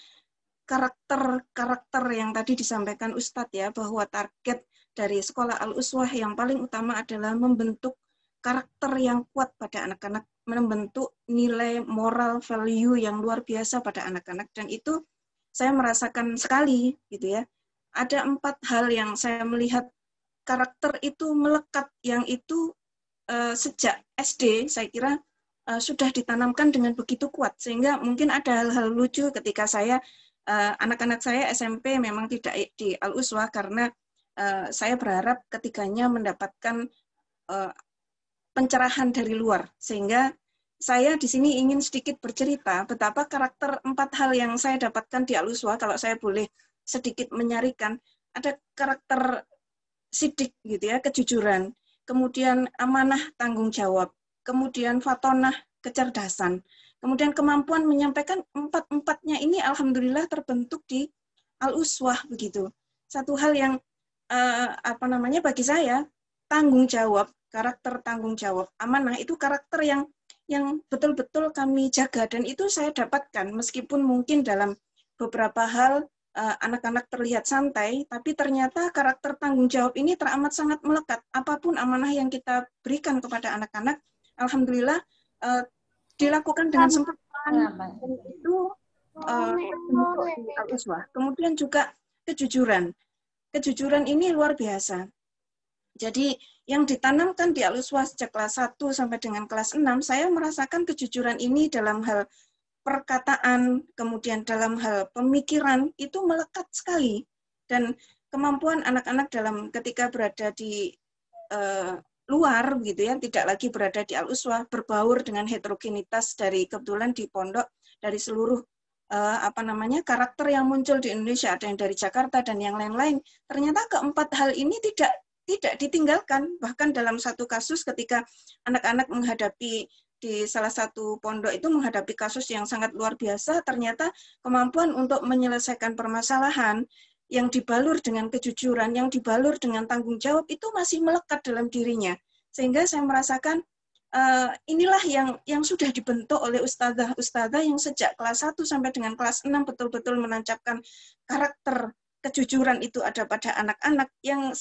karakter yang tadi disampaikan Ustadz ya, bahwa target dari sekolah Al-Uswah yang paling utama adalah membentuk karakter yang kuat pada anak-anak, membentuk nilai moral value yang luar biasa pada anak-anak, dan itu saya merasakan sekali gitu ya. Ada 4 hal yang saya melihat karakter itu melekat, yang itu sejak SD saya kira sudah ditanamkan dengan begitu kuat, sehingga mungkin ada hal-hal lucu ketika anak-anak saya SMP memang tidak di Al-Uswah karena saya berharap ketiganya mendapatkan pencerahan dari luar, sehingga saya di sini ingin sedikit bercerita betapa karakter 4 hal yang saya dapatkan di Al-Uswah. Kalau saya boleh sedikit menyarikan, ada karakter sidik gitu ya, kejujuran, kemudian amanah tanggung jawab, kemudian fatonah kecerdasan, kemudian kemampuan menyampaikan 4-4-nya ini alhamdulillah terbentuk di Al-Uswah begitu. Satu hal yang bagi saya tanggung jawab, karakter tanggung jawab, amanah itu karakter yang betul-betul kami jaga, dan itu saya dapatkan meskipun mungkin dalam beberapa hal anak-anak terlihat santai, tapi ternyata karakter tanggung jawab ini teramat sangat melekat. Apapun amanah yang kita berikan kepada anak-anak, alhamdulillah dilakukan dengan sempurna. Itu bentuk di Al-Uswah. Kemudian juga kejujuran. Kejujuran ini luar biasa. Jadi yang ditanamkan di Al-Uswah sejak kelas 1 sampai dengan kelas 6, saya merasakan kejujuran ini dalam hal perkataan, kemudian dalam hal pemikiran, itu melekat sekali. Dan kemampuan anak-anak dalam ketika berada di luar, gitu ya, tidak lagi berada di Al-Uswah, berbaur dengan heterogenitas dari kebetulan di pondok, dari seluruh karakter yang muncul di Indonesia, ada yang dari Jakarta dan yang lain-lain. Ternyata keempat hal ini tidak ditinggalkan. Bahkan dalam satu kasus ketika anak-anak menghadapi di salah satu pondok itu menghadapi kasus yang sangat luar biasa, ternyata kemampuan untuk menyelesaikan permasalahan yang dibalur dengan kejujuran, yang dibalur dengan tanggung jawab itu masih melekat dalam dirinya. Sehingga saya merasakan inilah yang sudah dibentuk oleh ustadzah yang sejak kelas 1 sampai dengan kelas 6 betul-betul menancapkan karakter kejujuran itu ada pada anak-anak. Yang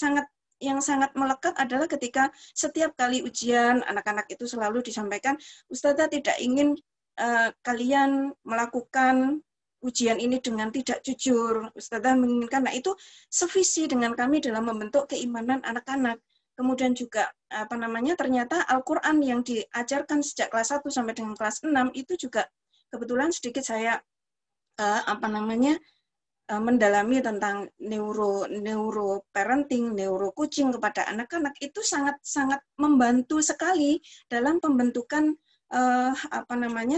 sangat melekat adalah ketika setiap kali ujian, anak-anak itu selalu disampaikan, ustadzah tidak ingin kalian melakukan ujian ini dengan tidak jujur. Ustadzah menginginkan, nah itu sevisi dengan kami dalam membentuk keimanan anak-anak. Kemudian juga ternyata Al-Qur'an yang diajarkan sejak kelas 1 sampai dengan kelas 6 itu juga kebetulan sedikit saya mendalami tentang neuro parenting, neuro coaching kepada anak-anak, itu sangat membantu sekali dalam pembentukan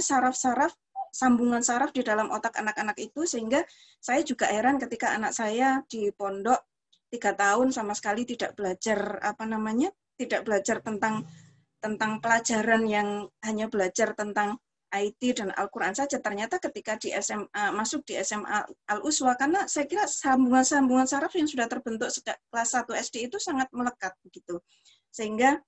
saraf-saraf, sambungan saraf di dalam otak anak-anak itu, sehingga saya juga heran ketika anak saya di pondok 3 tahun sama sekali tidak belajar tidak belajar tentang pelajaran yang hanya belajar tentang IT dan Al-Quran saja. Ternyata ketika di SMA, masuk di SMA Al-Uswah, karena saya kira sambungan-sambungan saraf yang sudah terbentuk sejak kelas 1 SD itu sangat melekat begitu. Sehingga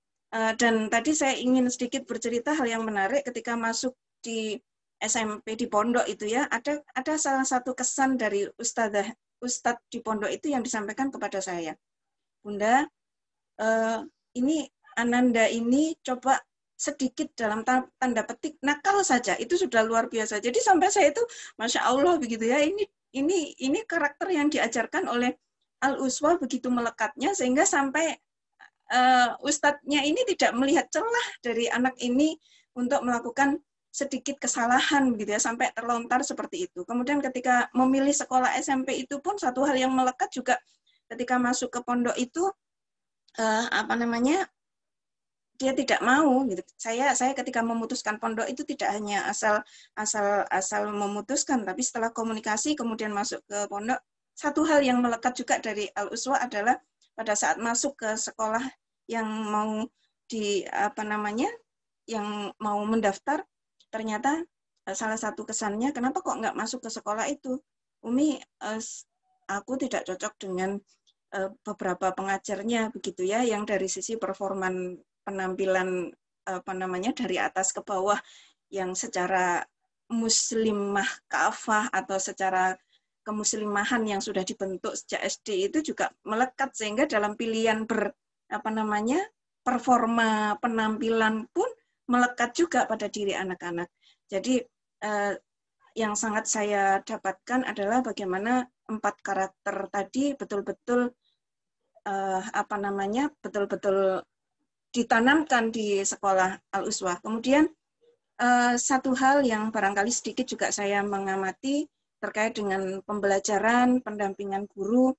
dan tadi saya ingin sedikit bercerita hal yang menarik ketika masuk di SMP di pondok itu ya, ada salah satu kesan dari ustadz di pondok itu yang disampaikan kepada saya. Bunda, ini Ananda ini coba sedikit dalam tanda petik nakal saja, itu sudah luar biasa. Jadi sampai saya itu Masya Allah begitu ya, ini karakter yang diajarkan oleh Al-Uswah begitu melekatnya, sehingga sampai ustadznya ini tidak melihat celah dari anak ini untuk melakukan sedikit kesalahan gitu ya, sampai terlontar seperti itu. Kemudian ketika memilih sekolah SMP itu pun satu hal yang melekat juga ketika masuk ke pondok itu dia tidak mau gitu. Saya ketika memutuskan pondok itu tidak hanya asal memutuskan, tapi setelah komunikasi kemudian masuk ke pondok, satu hal yang melekat juga dari Al-Uswah adalah pada saat masuk ke sekolah yang mau yang mau mendaftar, ternyata salah satu kesannya, kenapa kok nggak masuk ke sekolah itu? Umi, aku tidak cocok dengan beberapa pengajarnya begitu ya, yang dari sisi performan penampilan dari atas ke bawah yang secara muslimah kafah atau secara kemuslimahan yang sudah dibentuk sejak SD itu juga melekat, sehingga dalam pilihan performa penampilan pun melekat juga pada diri anak-anak. Jadi yang sangat saya dapatkan adalah bagaimana 4 karakter tadi betul-betul betul-betul ditanamkan di sekolah Al-Uswah. Kemudian satu hal yang barangkali sedikit juga saya mengamati terkait dengan pembelajaran, pendampingan guru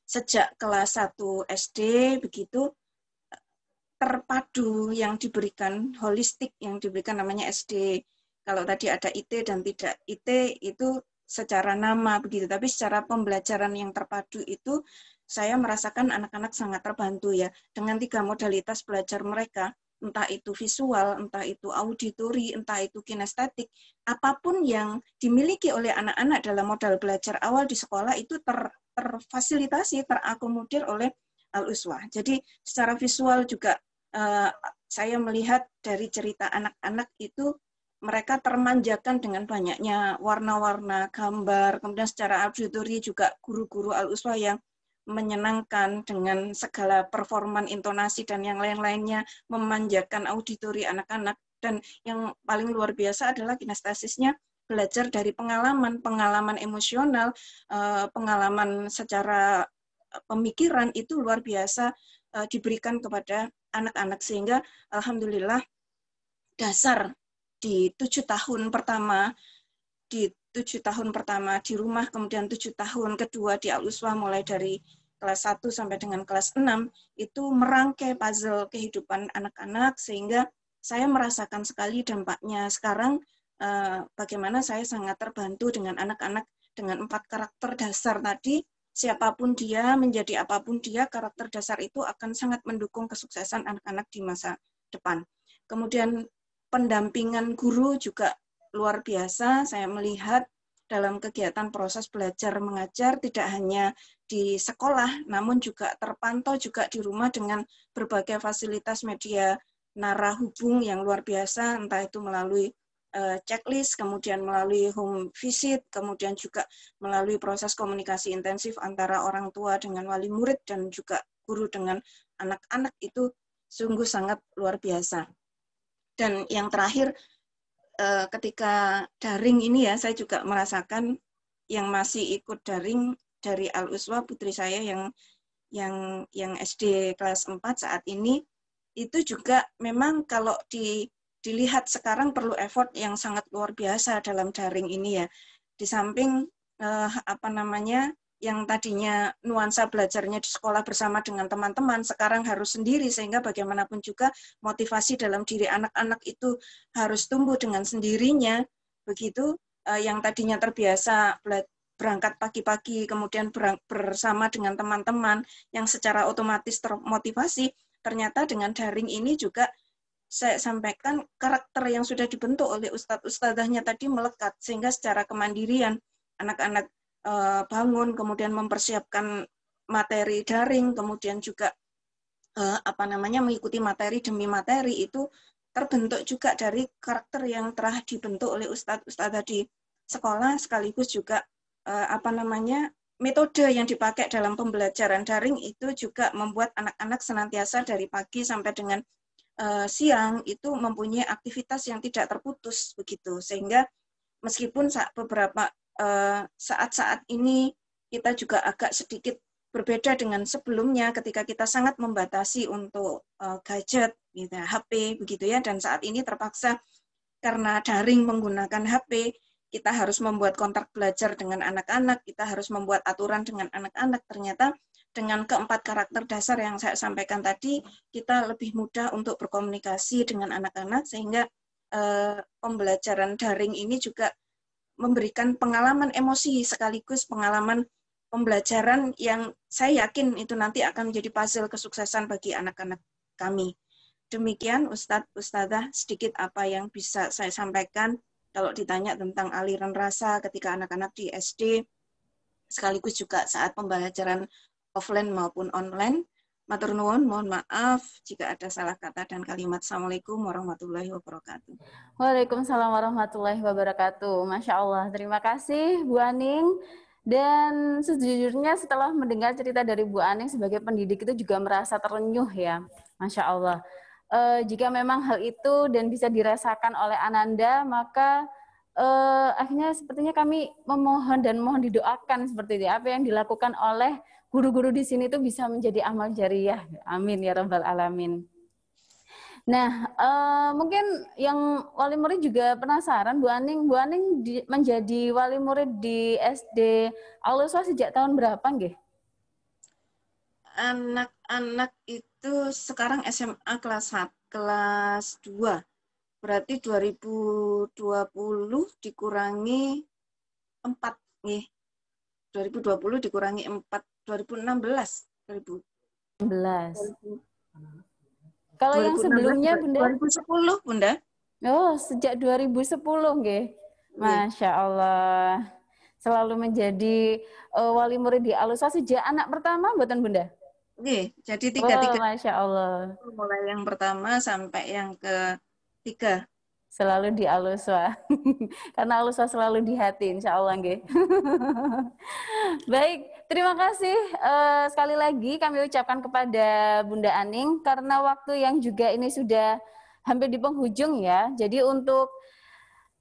sejak kelas 1 SD begitu, terpadu yang diberikan, holistik yang diberikan namanya SD. Kalau tadi ada IT dan tidak IT itu secara nama begitu, tapi secara pembelajaran yang terpadu itu saya merasakan anak-anak sangat terbantu ya dengan 3 modalitas belajar mereka, entah itu visual, entah itu auditori, entah itu kinestetik, apapun yang dimiliki oleh anak-anak dalam modal belajar awal di sekolah itu terfasilitasi, terakomodir oleh Al-Uswah. Jadi secara visual juga saya melihat dari cerita anak-anak itu mereka termanjakan dengan banyaknya warna-warna, gambar, kemudian secara auditori juga guru-guru Al-Uswah yang menyenangkan dengan segala performan, intonasi, dan yang lain-lainnya, memanjakan auditori anak-anak. Dan yang paling luar biasa adalah kinestesisnya belajar dari pengalaman emosional, pengalaman secara pemikiran itu luar biasa diberikan kepada anak-anak, sehingga alhamdulillah dasar di 7 tahun pertama di rumah, kemudian 7 tahun kedua di Al-Uswah mulai dari kelas 1 sampai dengan kelas 6 itu merangkai puzzle kehidupan anak-anak, sehingga saya merasakan sekali dampaknya sekarang bagaimana saya sangat terbantu dengan anak-anak dengan 4 karakter dasar tadi. Siapapun dia, menjadi apapun dia, karakter dasar itu akan sangat mendukung kesuksesan anak-anak di masa depan. Kemudian pendampingan guru juga luar biasa. Saya melihat dalam kegiatan proses belajar mengajar tidak hanya di sekolah, namun juga terpantau juga di rumah dengan berbagai fasilitas media narahubung yang luar biasa, entah itu melalui checklist, kemudian melalui home visit, kemudian juga melalui proses komunikasi intensif antara orang tua dengan wali murid dan juga guru dengan anak-anak, itu sungguh sangat luar biasa. Dan yang terakhir, ketika daring ini ya, saya juga merasakan yang masih ikut daring dari Al-Uswah, putri saya yang SD kelas 4 saat ini, itu juga memang kalau dilihat sekarang perlu effort yang sangat luar biasa dalam daring ini ya. Di samping yang tadinya nuansa belajarnya di sekolah bersama dengan teman-teman, sekarang harus sendiri, sehingga bagaimanapun juga motivasi dalam diri anak-anak itu harus tumbuh dengan sendirinya. Begitu yang tadinya terbiasa berangkat pagi-pagi, kemudian bersama dengan teman-teman yang secara otomatis termotivasi, ternyata dengan daring ini juga saya sampaikan karakter yang sudah dibentuk oleh ustadz-ustadzahnya tadi melekat, sehingga secara kemandirian anak-anak bangun, kemudian mempersiapkan materi daring, kemudian juga mengikuti materi demi materi, itu terbentuk juga dari karakter yang telah dibentuk oleh ustadz-ustadzah di sekolah, sekaligus juga metode yang dipakai dalam pembelajaran daring itu juga membuat anak-anak senantiasa dari pagi sampai dengan siang itu mempunyai aktivitas yang tidak terputus begitu, sehingga meskipun beberapa saat-saat ini kita juga agak sedikit berbeda dengan sebelumnya ketika kita sangat membatasi untuk gadget, gitu, HP begitu ya, dan saat ini terpaksa karena daring menggunakan HP, kita harus membuat kontak belajar dengan anak-anak, kita harus membuat aturan dengan anak-anak. Ternyata dengan keempat karakter dasar yang saya sampaikan tadi, kita lebih mudah untuk berkomunikasi dengan anak-anak, sehingga pembelajaran daring ini juga memberikan pengalaman emosi sekaligus pengalaman pembelajaran yang saya yakin itu nanti akan menjadi puzzle kesuksesan bagi anak-anak kami. Demikian Ustadz, Ustadzah, sedikit apa yang bisa saya sampaikan kalau ditanya tentang aliran rasa ketika anak-anak di SD, sekaligus juga saat pembelajaran offline maupun online. Matur nuwun, mohon maaf jika ada salah kata dan kalimat. Assalamualaikum warahmatullahi wabarakatuh. Waalaikumsalam warahmatullahi wabarakatuh. Masya Allah, terima kasih Bu Aning. Dan sejujurnya setelah mendengar cerita dari Bu Aning sebagai pendidik itu juga merasa terenyuh ya. Masya Allah. Jika memang hal itu dan bisa dirasakan oleh Ananda, maka akhirnya sepertinya kami memohon dan mohon didoakan seperti itu. Apa yang dilakukan oleh guru-guru di sini itu bisa menjadi amal jariyah. Amin ya rabbal alamin. Nah, mungkin yang wali murid juga penasaran, Bu Aning menjadi wali murid di SD Al-Uswah sejak tahun berapa nggih? Anak-anak itu sekarang SMA kelas 2. Berarti 2020 dikurangi 4 nih. 2020 dikurangi 4, 2016. 2016. Kalau yang sebelumnya Bunda? 2010 Bunda. Oh, sejak 2010 nggih. Masya Allah. Selalu menjadi wali murid di Al-Uswah sejak anak pertama mboten Bunda? Oke, jadi tiga-tiga. Masya Allah. Mulai yang pertama sampai yang ketiga. Selalu di Aluswa. Karena Aluswa selalu di hati, insya Allah. Baik, terima kasih sekali lagi kami ucapkan kepada Bunda Aning, karena waktu yang juga ini sudah hampir di penghujung ya. Jadi untuk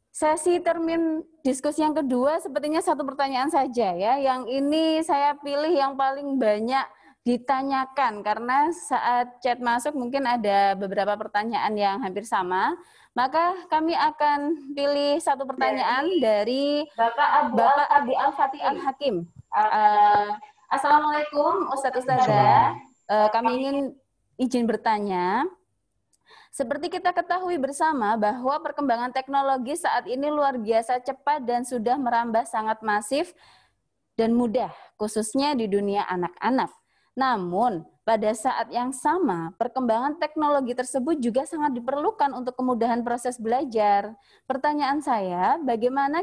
sesi termin diskusi yang kedua sepertinya satu pertanyaan saja ya. Yang ini saya pilih yang paling banyak ditanyakan karena saat chat masuk mungkin ada beberapa pertanyaan yang hampir sama. Maka kami akan pilih satu pertanyaan dari Bapak Abu Al-Fatih Al-Hakim. Assalamualaikum Ustadz Ustazah. Kami ingin izin bertanya. Seperti kita ketahui bersama bahwa perkembangan teknologi saat ini luar biasa cepat dan sudah merambah sangat masif dan mudah, khususnya di dunia anak-anak. Namun, pada saat yang sama, perkembangan teknologi tersebut juga sangat diperlukan untuk kemudahan proses belajar. Pertanyaan saya, bagaimana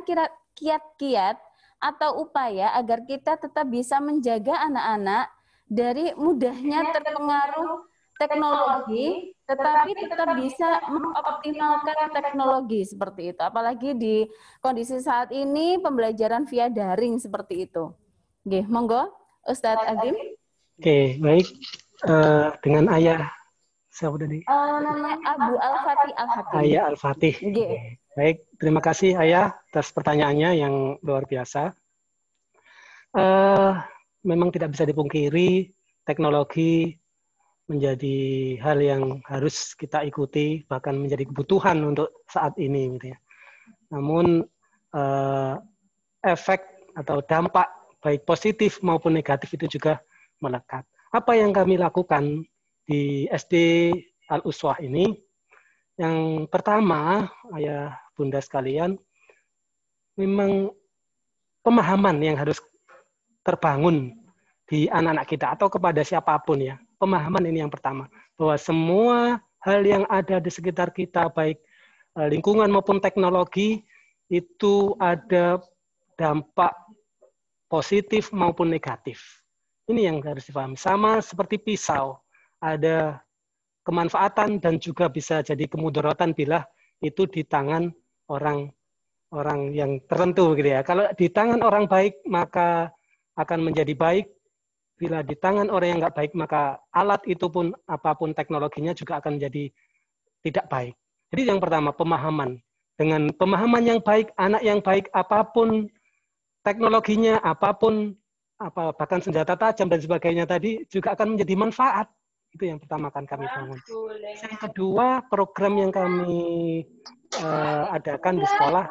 kiat-kiat atau upaya agar kita tetap bisa menjaga anak-anak dari mudahnya terpengaruh teknologi, tetapi tetap bisa mengoptimalkan teknologi seperti itu. Apalagi di kondisi saat ini pembelajaran via daring seperti itu. Oke, monggo, Ustadz Agim. Oke, baik. Dengan ayah siapa tadi? Namanya Abu Al-Fatih Al-Hakim. Ayah Al-Fatih. Baik, terima kasih Ayah atas pertanyaannya yang luar biasa. Memang tidak bisa dipungkiri teknologi menjadi hal yang harus kita ikuti, bahkan menjadi kebutuhan untuk saat ini, gitu ya. Namun efek atau dampak baik positif maupun negatif itu juga melekat. Apa yang kami lakukan di SD Al-Uswah ini? Yang pertama, ayah bunda sekalian, memang pemahaman yang harus terbangun di anak-anak kita atau kepada siapapun ya. Pemahaman ini yang pertama, bahwa semua hal yang ada di sekitar kita, baik lingkungan maupun teknologi, itu ada dampak positif maupun negatif. Ini yang harus dipahami. Sama seperti pisau, ada kemanfaatan dan juga bisa jadi kemudaratan bila itu di tangan orang yang tertentu gitu ya. Kalau di tangan orang baik maka akan menjadi baik. Bila di tangan orang yang nggak baik maka alat itu pun apapun teknologinya juga akan menjadi tidak baik. Jadi yang pertama pemahaman. Dengan pemahaman yang baik, anak yang baik apapun teknologinya, apapun bahkan senjata tajam dan sebagainya tadi juga akan menjadi manfaat. Itu yang pertama akan kami bangun. Yang kedua, program yang kami adakan di sekolah,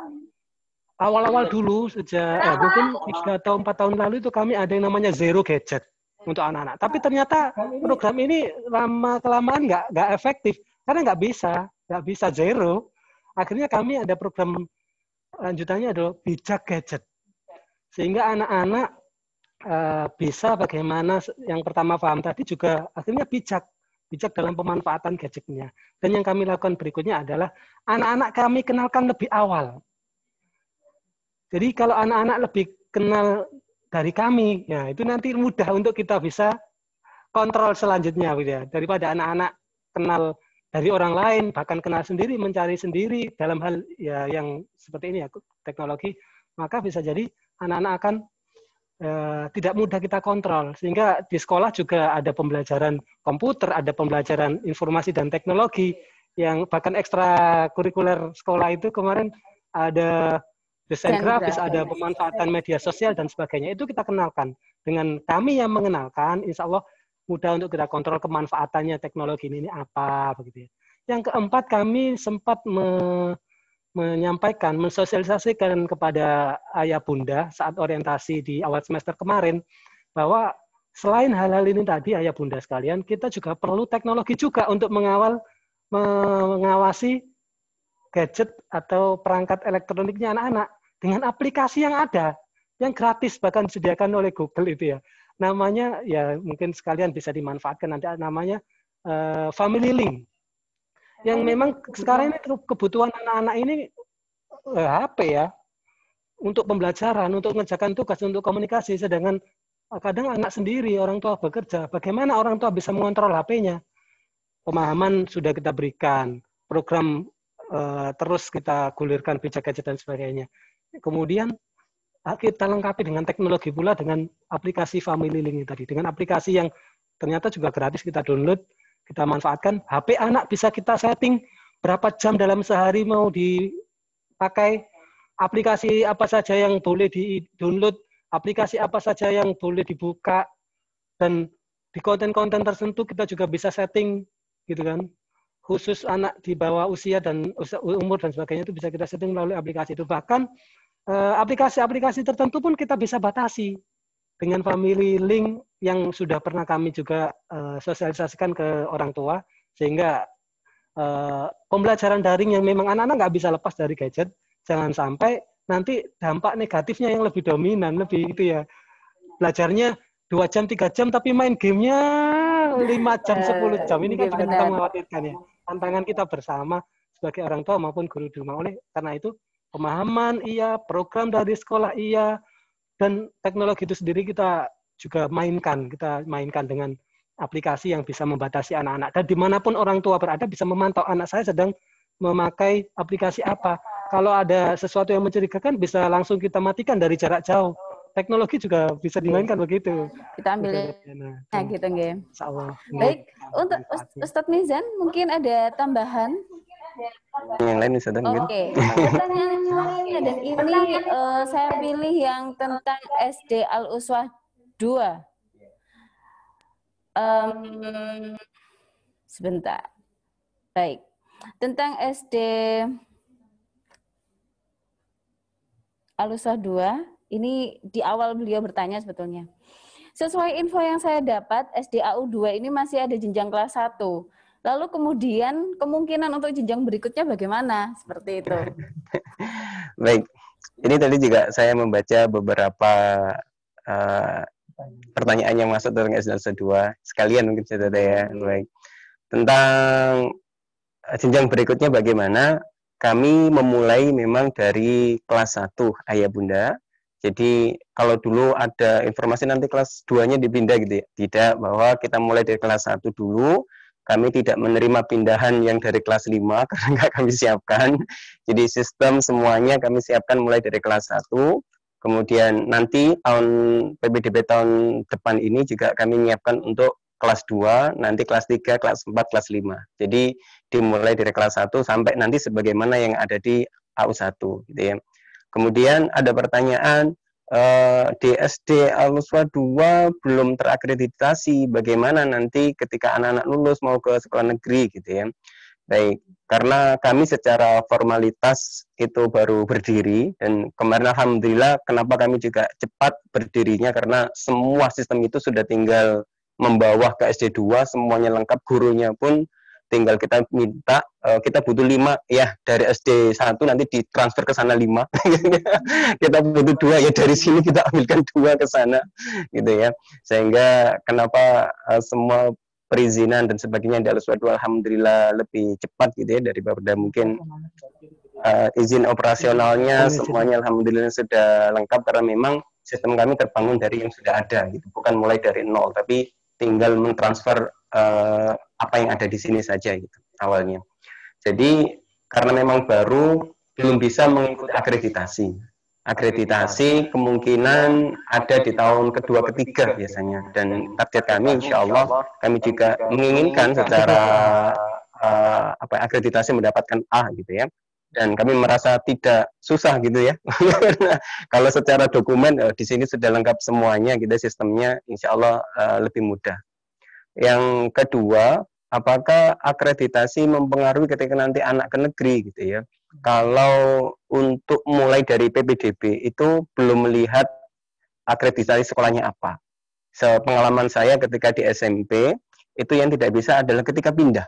awal-awal dulu, sejak mungkin 3 atau 4 tahun lalu itu kami ada yang namanya Zero Gadget untuk anak-anak. Tapi ternyata program ini lama-kelamaan nggak efektif, karena nggak bisa zero. Akhirnya kami ada program lanjutannya adalah bijak gadget. Sehingga anak-anak bisa bagaimana yang pertama paham tadi juga akhirnya bijak dalam pemanfaatan gadgetnya. Dan yang kami lakukan berikutnya adalah anak-anak kami kenalkan lebih awal. Jadi kalau anak-anak lebih kenal dari kami, ya itu nanti mudah untuk kita bisa kontrol selanjutnya, ya. Daripada anak-anak kenal dari orang lain, bahkan kenal sendiri, mencari sendiri dalam hal ya yang seperti ini ya teknologi, maka bisa jadi anak-anak akan tidak mudah kita kontrol. Sehingga di sekolah juga ada pembelajaran komputer, ada pembelajaran informasi dan teknologi, yang bahkan ekstrakurikuler sekolah itu kemarin ada desain grafis, ada pemanfaatan media sosial dan sebagainya. Itu kita kenalkan. Dengan kami yang mengenalkan, insya Allah mudah untuk kita kontrol kemanfaatannya teknologi ini apa begitu ya. Yang keempat, kami sempat menyampaikan, mensosialisasikan kepada ayah bunda saat orientasi di awal semester kemarin bahwa selain hal-hal ini tadi ayah bunda sekalian, kita juga perlu teknologi juga untuk mengawasi gadget atau perangkat elektroniknya anak-anak dengan aplikasi yang ada, yang gratis bahkan disediakan oleh Google itu ya. Namanya ya mungkin sekalian bisa dimanfaatkan nanti, namanya Family Link. Yang memang sekarang ini kebutuhan anak-anak ini HP ya, untuk pembelajaran, untuk mengerjakan tugas, untuk komunikasi, sedangkan kadang anak sendiri, orang tua bekerja. Bagaimana orang tua bisa mengontrol HP-nya? Pemahaman sudah kita berikan, program terus kita gulirkan bijak gadget dan sebagainya. Kemudian kita lengkapi dengan teknologi pula dengan aplikasi Family Link tadi, dengan aplikasi yang ternyata juga gratis kita download, kita manfaatkan. HP anak bisa kita setting berapa jam dalam sehari mau dipakai, aplikasi apa saja yang boleh di-download, aplikasi apa saja yang boleh dibuka, dan di konten-konten tertentu kita juga bisa setting gitu kan, khusus anak di bawah usia dan umur dan sebagainya itu bisa kita setting melalui aplikasi itu. Bahkan aplikasi-aplikasi tertentu pun kita bisa batasi dengan Family Link yang sudah pernah kami juga sosialisasikan ke orang tua, sehingga pembelajaran daring yang memang anak-anak nggak bisa lepas dari gadget, jangan sampai nanti dampak negatifnya yang lebih dominan, lebih itu ya, belajarnya 2 jam, 3 jam, tapi main gamenya 5 jam, 10 jam. Ini kan juga kita mengkhawatirkan ya. Tantangan kita bersama sebagai orang tua maupun guru di rumah. Oleh karena itu, pemahaman iya, program dari sekolah iya, dan teknologi itu sendiri kita juga mainkan. Kita mainkan dengan aplikasi yang bisa membatasi anak-anak. Dan dimanapun orang tua berada bisa memantau anak saya sedang memakai aplikasi apa. Kalau ada sesuatu yang mencurigakan bisa langsung kita matikan dari jarak jauh. Teknologi juga bisa dimainkan begitu. Kita ambil gitu nggih. Baik, untuk Ustadz Mizan mungkin ada tambahan? Yang lain Ustadz mungkin. Oke. Pertanyaan lainnya, dan ini saya pilih yang tentang SD Al-Uswah 2. Sebentar. Baik. Tentang SD Al-Uswah 2, ini di awal beliau bertanya sebetulnya. Sesuai info yang saya dapat, SD AU2 ini masih ada jenjang kelas 1. Lalu kemudian kemungkinan untuk jenjang berikutnya bagaimana? Seperti itu. Baik, ini tadi juga saya membaca beberapa pertanyaan yang masuk tentang SD AU2. Sekalian mungkin saya ya. Baik. Tentang jenjang berikutnya bagaimana? Kami memulai memang dari kelas 1, Ayah Bunda. Jadi kalau dulu ada informasi nanti kelas 2-nya dipindah gitu ya. Tidak, bahwa kita mulai dari kelas 1 dulu. Kami tidak menerima pindahan yang dari kelas 5 karena nggak kami siapkan. Jadi sistem semuanya kami siapkan mulai dari kelas 1. Kemudian nanti tahun PPDB tahun depan ini juga kami menyiapkan untuk kelas 2, nanti kelas 3, kelas 4, kelas 5. Jadi dimulai dari kelas 1 sampai nanti sebagaimana yang ada di AU1 gitu ya. Kemudian ada pertanyaan, di SD Al-Uswah 2 belum terakreditasi, bagaimana nanti ketika anak-anak lulus mau ke sekolah negeri gitu ya. Baik, karena kami secara formalitas itu baru berdiri, dan kemarin alhamdulillah kenapa kami juga cepat berdirinya, karena semua sistem itu sudah tinggal membawa ke SD 2, semuanya lengkap, gurunya pun tinggal kita minta, kita butuh 5 ya dari SD 1 nanti ditransfer ke sana 5. Kita butuh 2 ya dari sini kita ambilkan 2 ke sana gitu ya. Sehingga kenapa semua perizinan dan sebagainya di Al-Uswah 2 alhamdulillah lebih cepat gitu ya daripada mungkin izin operasionalnya semuanya alhamdulillah sudah lengkap, karena memang sistem kami terbangun dari yang sudah ada gitu, bukan mulai dari nol, tapi tinggal mentransfer apa yang ada di sini saja gitu awalnya. Jadi karena memang baru belum bisa mengikuti akreditasi. Akreditasi kemungkinan ada di tahun kedua ketiga biasanya, dan target kami insya Allah kami juga menginginkan secara akreditasi mendapatkan A gitu ya. Dan kami merasa tidak susah gitu ya. Kalau secara dokumen di sini sudah lengkap semuanya gitu, sistemnya insya Allah lebih mudah. Yang kedua, apakah akreditasi mempengaruhi ketika nanti anak ke negeri gitu ya? Kalau untuk mulai dari PPDB itu belum melihat akreditasi sekolahnya apa. Sepengalaman saya ketika di SMP, itu yang tidak bisa adalah ketika pindah.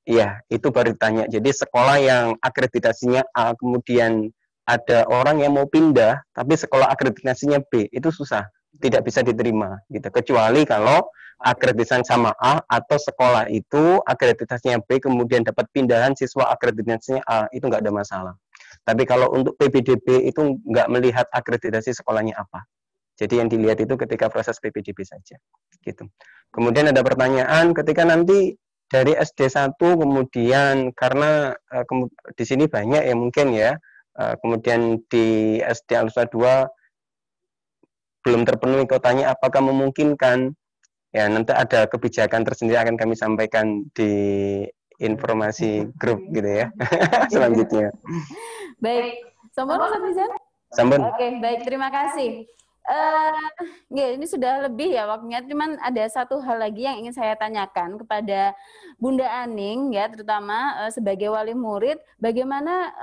Iya, itu baru ditanya. Jadi sekolah yang akreditasinya A, kemudian ada orang yang mau pindah, tapi sekolah akreditasinya B, itu susah. Tidak bisa diterima. Gitu. Kecuali kalau akreditasi sama A, atau sekolah itu akreditasinya B, kemudian dapat pindahan siswa akreditasinya A, itu nggak ada masalah. Tapi kalau untuk PPDB itu nggak melihat akreditasi sekolahnya apa. Jadi yang dilihat itu ketika proses PPDB saja. Gitu. Kemudian ada pertanyaan ketika nanti dari SD 1 kemudian karena di sini banyak ya mungkin ya, kemudian di SD Al-Usta 2 belum terpenuhi kuotanya, apakah memungkinkan? Ya, nanti ada kebijakan tersendiri akan kami sampaikan di informasi grup gitu ya. Selanjutnya. Baik. Sampun Ustaz Mizan? Sampun. Oke, baik, terima kasih. Ini sudah lebih ya waktunya, cuman ada satu hal lagi yang ingin saya tanyakan kepada Bunda Aning ya, terutama sebagai wali murid, bagaimana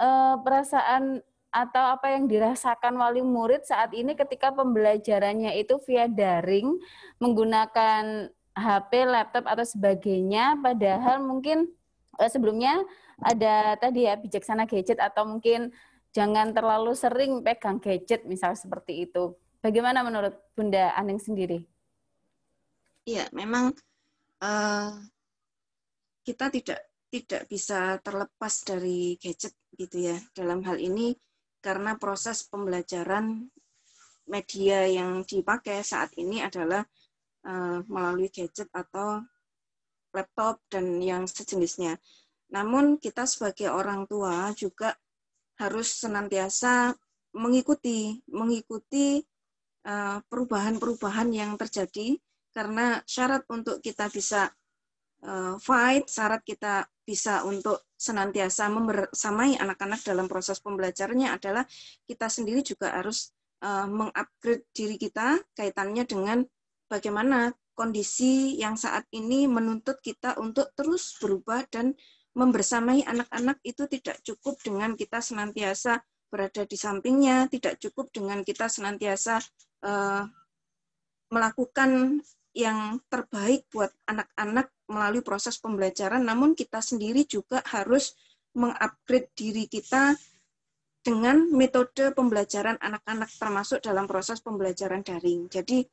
perasaan atau apa yang dirasakan wali murid saat ini ketika pembelajarannya itu via daring, menggunakan HP, laptop atau sebagainya, padahal mungkin sebelumnya ada tadi ya bijaksana gadget atau mungkin jangan terlalu sering pegang gadget misal seperti itu. Bagaimana menurut Bunda Aning sendiri? Iya, memang kita tidak bisa terlepas dari gadget gitu ya. Dalam hal ini karena proses pembelajaran media yang dipakai saat ini adalah melalui gadget atau laptop dan yang sejenisnya. Namun kita sebagai orang tua juga harus senantiasa mengikuti perubahan-perubahan yang terjadi, karena syarat untuk kita bisa syarat kita bisa untuk senantiasa membersamai anak-anak dalam proses pembelajarannya adalah kita sendiri juga harus mengupgrade diri kita kaitannya dengan bagaimana kondisi yang saat ini menuntut kita untuk terus berubah dan membersamai anak-anak. Itu tidak cukup dengan kita senantiasa berada di sampingnya, tidak cukup dengan kita senantiasa melakukan yang terbaik buat anak-anak melalui proses pembelajaran, namun kita sendiri juga harus mengupgrade diri kita dengan metode pembelajaran anak-anak termasuk dalam proses pembelajaran daring. Jadi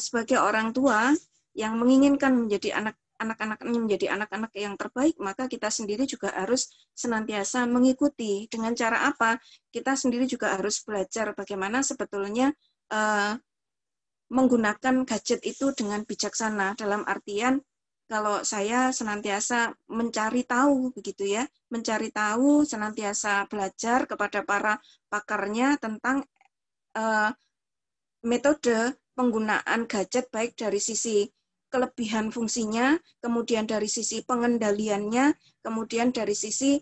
sebagai orang tua yang menginginkan menjadi anak-anaknya menjadi anak-anak yang terbaik, maka kita sendiri juga harus senantiasa mengikuti. Dengan cara apa? Kita sendiri juga harus belajar bagaimana sebetulnya menggunakan gadget itu dengan bijaksana, dalam artian kalau saya senantiasa mencari tahu begitu ya, mencari tahu, senantiasa belajar kepada para pakarnya tentang metode penggunaan gadget baik dari sisi kelebihan fungsinya, kemudian dari sisi pengendaliannya, kemudian dari sisi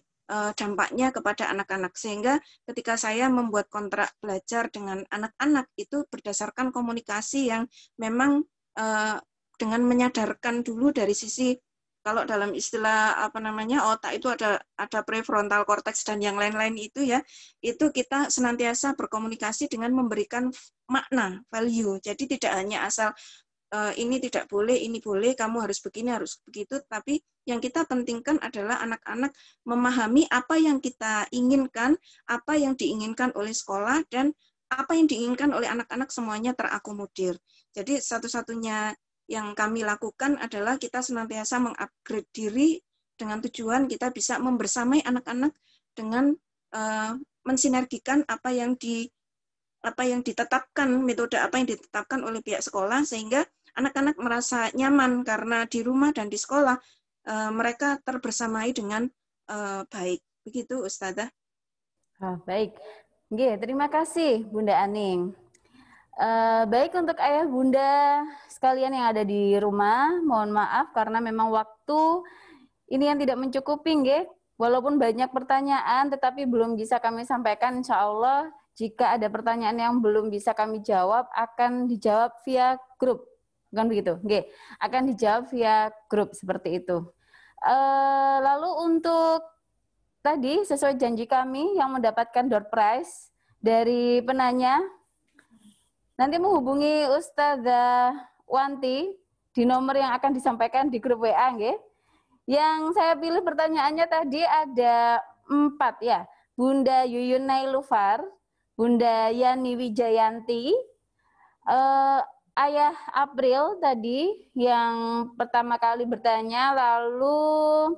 dampaknya kepada anak-anak. Sehingga ketika saya membuat kontrak belajar dengan anak-anak itu berdasarkan komunikasi yang memang dengan menyadarkan dulu dari sisi, kalau dalam istilah otak itu ada prefrontal cortex dan yang lain-lain itu ya, itu kita senantiasa berkomunikasi dengan memberikan makna, value. Jadi tidak hanya asal ini tidak boleh, ini boleh, kamu harus begini, harus begitu, tapi yang kita pentingkan adalah anak-anak memahami apa yang kita inginkan, apa yang diinginkan oleh sekolah, dan apa yang diinginkan oleh anak-anak semuanya terakomodir. Jadi satu-satunya yang kami lakukan adalah kita senantiasa mengupgrade diri dengan tujuan kita bisa membersamai anak-anak dengan mensinergikan apa yang ditetapkan, metode apa yang ditetapkan oleh pihak sekolah, sehingga anak-anak merasa nyaman karena di rumah dan di sekolah mereka terbersamai dengan baik. Begitu, Ustazah. Baik. Terima kasih, Bunda Aning. Baik, untuk ayah bunda sekalian yang ada di rumah, mohon maaf karena memang waktu ini yang tidak mencukupi, walaupun banyak pertanyaan tetapi belum bisa kami sampaikan. Insya Allah jika ada pertanyaan yang belum bisa kami jawab akan dijawab via grup, bukan begitu? Akan dijawab via grup seperti itu. Lalu untuk tadi sesuai janji kami yang mendapatkan door prize dari penanya, nanti menghubungi Ustazah Wanti di nomor yang akan disampaikan di grup WA. Yang saya pilih pertanyaannya tadi ada 4 ya. Bunda Yuyun Nailufar, Bunda Yani Wijayanti, Ayah April tadi yang pertama kali bertanya, lalu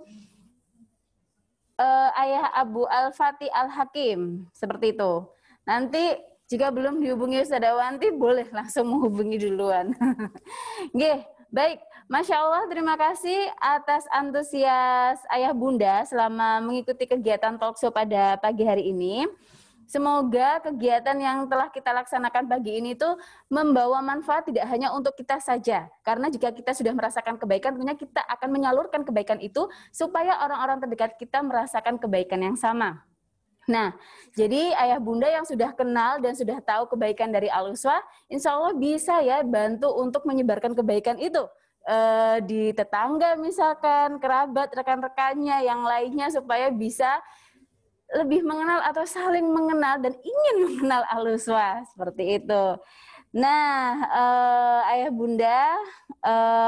Ayah Abu Al-Fatih Al-Hakim, seperti itu. Nanti Jika belum dihubungi Ustazah Wanti, boleh langsung menghubungi duluan. Nggih, baik. Masya Allah, terima kasih atas antusias Ayah Bunda selama mengikuti kegiatan talkshow pada pagi hari ini. Semoga kegiatan yang telah kita laksanakan pagi ini tuh membawa manfaat tidak hanya untuk kita saja. Karena jika kita sudah merasakan kebaikan, tentunya kita akan menyalurkan kebaikan itu supaya orang-orang terdekat kita merasakan kebaikan yang sama. Nah, jadi ayah bunda yang sudah kenal dan sudah tahu kebaikan dari Al-Uswah, insya Allah bisa ya bantu untuk menyebarkan kebaikan itu di tetangga misalkan, kerabat, rekan-rekannya, yang lainnya supaya bisa lebih mengenal atau saling mengenal dan ingin mengenal Al-Uswah, seperti itu. Nah, ayah bunda,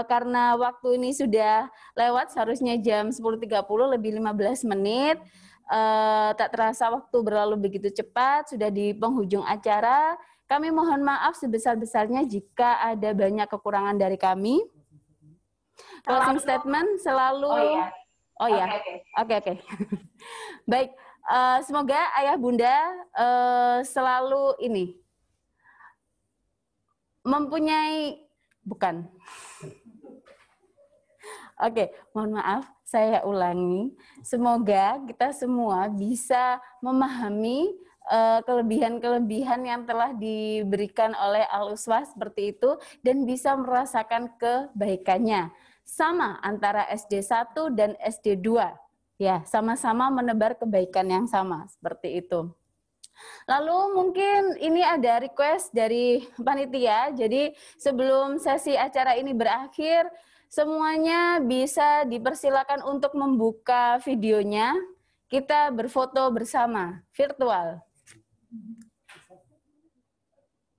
karena waktu ini sudah lewat, seharusnya jam 10.30 lebih 15 menit, tak terasa waktu berlalu begitu cepat, sudah di penghujung acara. Kami mohon maaf sebesar-besarnya jika ada banyak kekurangan dari kami. Closing statement selalu... Oh ya, oke. Baik. Semoga ayah bunda selalu ini mempunyai Oke, mohon maaf, saya ulangi. Semoga kita semua bisa memahami kelebihan-kelebihan yang telah diberikan oleh Al-Uswah seperti itu dan bisa merasakan kebaikannya. Sama antara SD1 dan SD2. Ya, sama-sama menebar kebaikan yang sama, seperti itu. Lalu mungkin ini ada request dari panitia, jadi sebelum sesi acara ini berakhir, semuanya bisa dipersilakan untuk membuka videonya, kita berfoto bersama, virtual.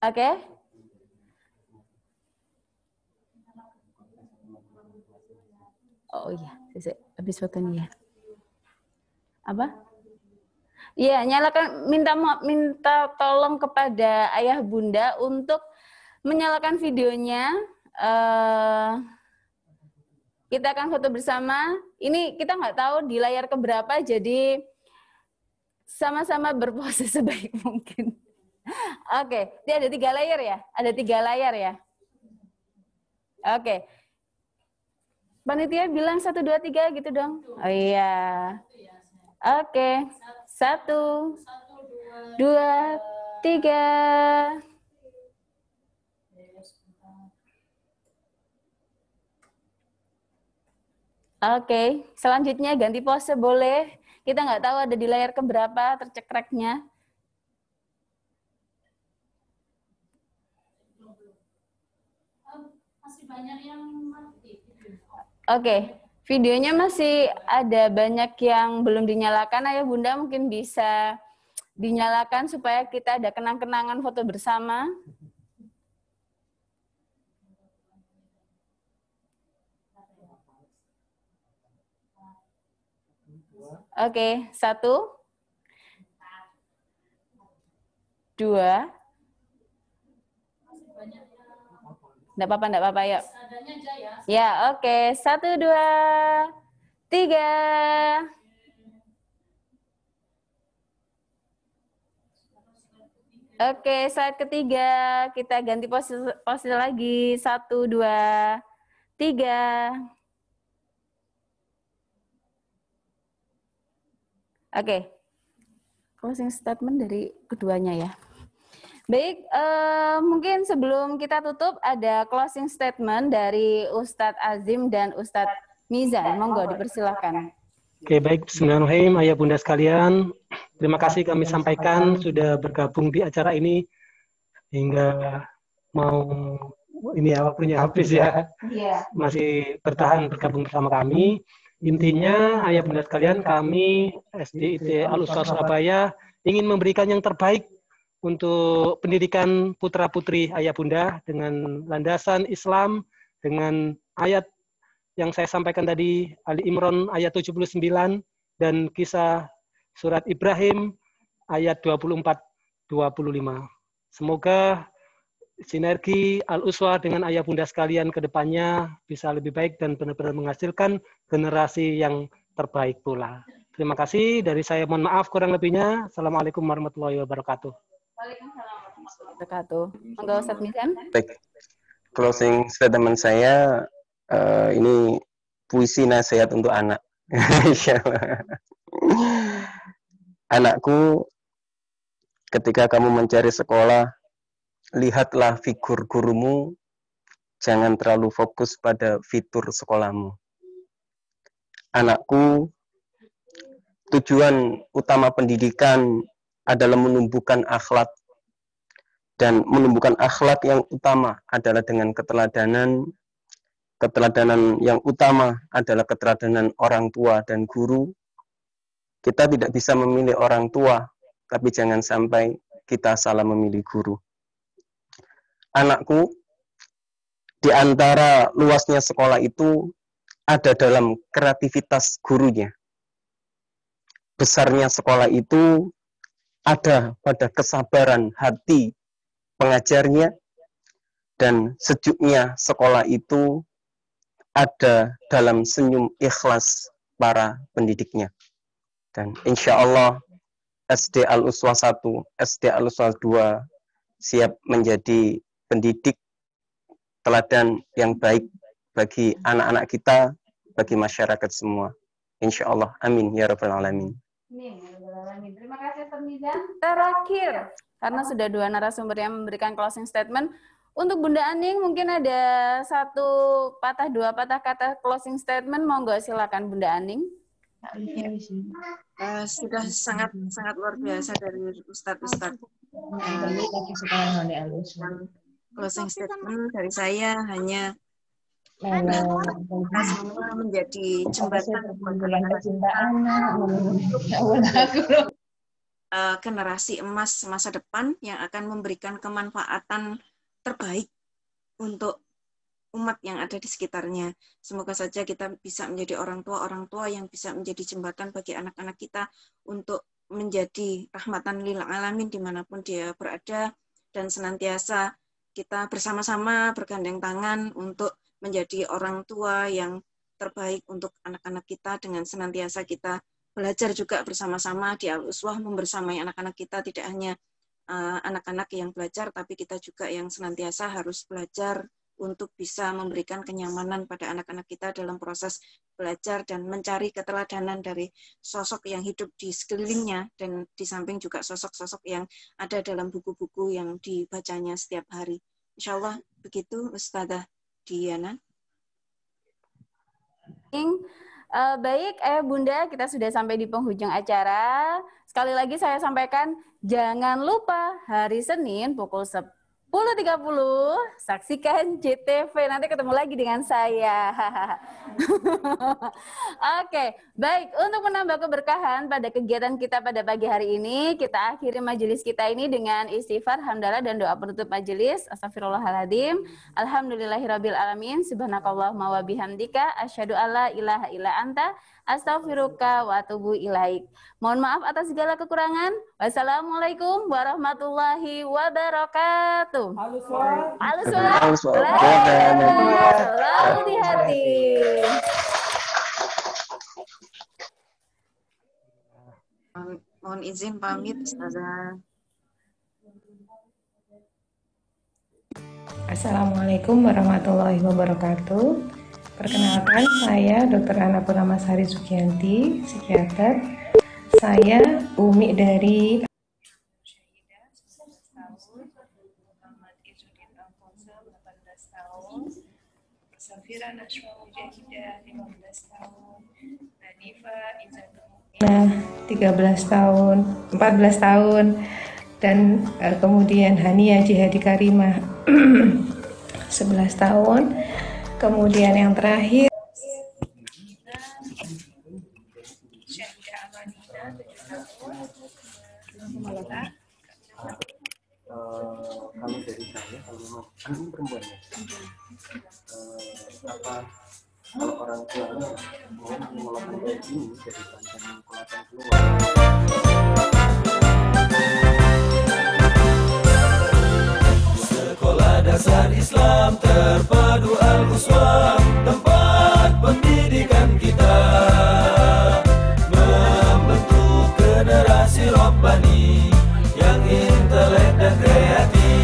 Oke? Oh iya, habis fotonya ya. Apa? Iya, nyalakan, minta tolong kepada ayah bunda untuk menyalakan videonya. Kita akan foto bersama. Ini kita nggak tahu di layar keberapa, jadi sama-sama berpose sebaik mungkin. Oke, dia ada 3 layar ya? Ada 3 layar ya? Oke. Panitia bilang 1, 2, 3 gitu dong. Oh iya. Oke, 1, 2, 3. Oke, selanjutnya ganti pose boleh. Kita nggak tahu ada di layar keberapa tercekreknya. Masih banyak yang mati. Oke. Videonya masih ada banyak yang belum dinyalakan, ayah bunda mungkin bisa dinyalakan supaya kita ada kenang-kenangan foto bersama. Oke, 1, 2. Enggak apa-apa, yuk. Ya, oke. 1, 2, 3. Oke, slide ketiga. Kita ganti pose lagi. 1, 2, 3. Oke. Closing statement dari keduanya ya. Baik, mungkin sebelum kita tutup ada closing statement dari Ustadz Azim dan Ustadz Mizan. Monggo dipersilakan. Oke, baik. Bismillahirrahmanirrahim, ayah bunda sekalian. Terima kasih kami sampaikan sudah bergabung di acara ini hingga mau ini ya waktunya habis ya. Masih bertahan bergabung bersama kami. Intinya ayah bunda sekalian, kami SDIT Al-Uswah Surabaya ingin memberikan yang terbaik untuk pendidikan putra-putri ayah bunda dengan landasan Islam, dengan ayat yang saya sampaikan tadi, Ali Imran ayat 79, dan kisah surat Ibrahim ayat 24-25. Semoga sinergi Al-Uswah dengan ayah bunda sekalian ke depannya bisa lebih baik dan benar-benar menghasilkan generasi yang terbaik pula. Terima kasih, dari saya mohon maaf kurang lebihnya. Assalamualaikum warahmatullahi wabarakatuh. Waalaikumsalam. wabarakatuh. Monggo Ustaz Mizan. Baik, closing statement saya ini puisi nasihat untuk anak. Insyaallah. Anakku, ketika kamu mencari sekolah, lihatlah figur gurumu, jangan terlalu fokus pada fitur sekolahmu. Anakku, tujuan utama pendidikan adalah menumbuhkan akhlak, dan menumbuhkan akhlak yang utama adalah dengan keteladanan. Keteladanan yang utama adalah keteladanan orang tua dan guru. Kita tidak bisa memilih orang tua, tapi jangan sampai kita salah memilih guru. Anakku, di antara luasnya sekolah itu ada dalam kreativitas gurunya. Besarnya sekolah itu ada pada kesabaran hati pengajarnya, dan sejuknya sekolah itu ada dalam senyum ikhlas para pendidiknya. Dan insya Allah SD Al-Uswah 1, SD Al-Uswah 2 siap menjadi pendidik teladan yang baik bagi anak-anak kita, bagi masyarakat semua. Insya Allah. Amin. Ya Rabbal Alamin. Terima kasih Ustaz Mizan. Terakhir, karena sudah 2 narasumber yang memberikan closing statement, untuk Bunda Aning mungkin ada 1 patah 2 patah kata closing statement, monggo silakan Bunda Aning. Sudah sangat luar biasa dari Ustadz. Closing statement dari saya hanya kita semua menjadi jembatan generasi emas masa depan yang akan memberikan kemanfaatan terbaik untuk umat yang ada di sekitarnya. Semoga saja kita bisa menjadi orang tua yang bisa menjadi jembatan bagi anak-anak kita untuk menjadi rahmatan lil alamin dimanapun dia berada, dan senantiasa kita bersama-sama bergandeng tangan untuk menjadi orang tua yang terbaik untuk anak-anak kita, dengan senantiasa kita belajar juga bersama-sama di Al-Uswah, membersamai anak-anak kita, tidak hanya anak-anak yang belajar, tapi kita juga yang senantiasa harus belajar untuk bisa memberikan kenyamanan pada anak-anak kita dalam proses belajar dan mencari keteladanan dari sosok yang hidup di sekelilingnya, dan di samping juga sosok-sosok yang ada dalam buku-buku yang dibacanya setiap hari. Insya Allah begitu Ustadzah Diana. Baik, Bunda, kita sudah sampai di penghujung acara. Sekali lagi saya sampaikan, jangan lupa hari Senin pukul 10.30 saksikan JTV. Nanti ketemu lagi dengan saya. Oke, baik. Untuk menambah keberkahan pada kegiatan kita pada pagi hari ini, kita akhiri majelis kita ini dengan istighfar, hamdalah, dan doa penutup majelis. Astagfirullahaladzim. Alhamdulillahirabbil alamin. Subhanakallahumma wa bihamdika asyhadu alla ilaha illa anta astaghfiruka wa atubu ilaik. Mohon maaf atas segala kekurangan. Wassalamualaikum warahmatullahi wabarakatuh. Selalu di hati. Mohon izin pamit, Ustazah. Assalamualaikum warahmatullahi wabarakatuh. Perkenalkan, saya Dr. Ana Purnamasari Sugianti, psikiater. Saya Umi dari Safira Nashwa Mujahidah 15 tahun, Nadifa Izzatul 13 tahun, 14 tahun, dan kemudian Hania Jihadi Karimah 11 tahun, kemudian yang terakhir Syahidah Amanina 7 tahun. Kalau dari saya, kalau memang anak perempuan ya, kalau orang tua mau mengelola kayak ini dari panjang kelihatan keluar. Sekolah Dasar Islam Terpadu Al-Uswah, tempat pendidikan kita membentuk generasi Rabbani yang intelek dan kreatif.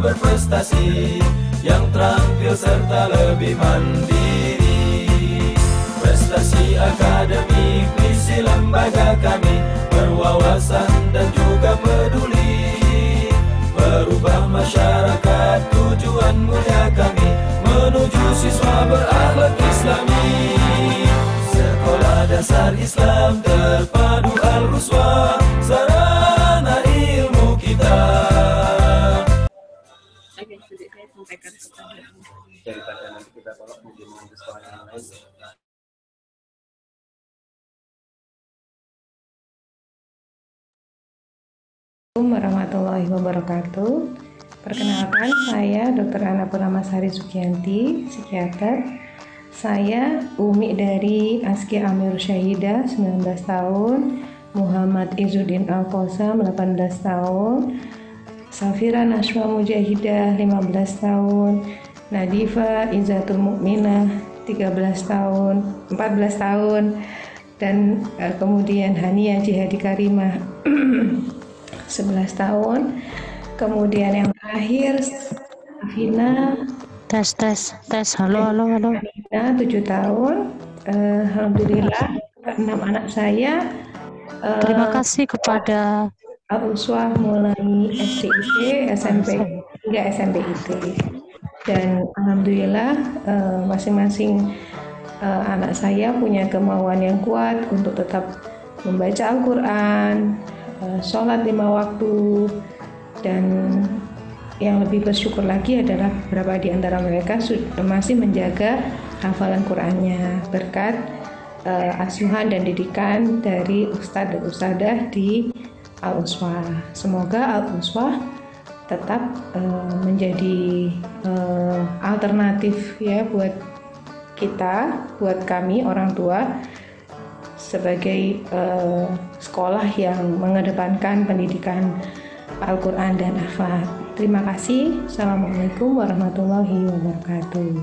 berprestasi, yang terampil serta lebih mandiri. Prestasi akademik misi lembaga kami, berwawasan dan juga peduli, merubah masyarakat tujuan mulia kami, menuju siswa berakhlak islami. Sekolah Dasar Islam Terpadu Al-Uswah, sarana ilmu kita. Daripada nanti kita tolak mungkin di sekolah yang lain. Assalamualaikum warahmatullahi wabarakatuh. Perkenalkan, saya Dr. Ana Purnamasari Sugianti, psikiater. Saya Umi dari Aski Amir Syahidah, 19 tahun, Muhammad Izzuddin Al-Qosam, 18 tahun, Safira Nashwa Mujahidah, 15 tahun, Nadifa Izzatul Mukminah, 14 tahun, dan kemudian Hania Jihadi Karimah, 11 tahun. Kemudian yang terakhir Afina halo Afina, 7 tahun. Alhamdulillah 6 anak saya. Terima kasih kepada Al-Uswah mulai SDIT, SMP hingga SMPIT. Dan alhamdulillah masing-masing anak saya punya kemauan yang kuat untuk tetap membaca Al-Quran, sholat 5 waktu, dan yang lebih bersyukur lagi adalah beberapa di antara mereka masih menjaga hafalan Qurannya berkat asuhan dan didikan dari ustadz dan ustadzah di Al-Uswah. Semoga Al-Uswah tetap menjadi alternatif ya buat kita, buat kami orang tua sebagai sekolah yang mengedepankan pendidikan Al-Quran dan akhlak. Terima kasih. Assalamualaikum warahmatullahi wabarakatuh.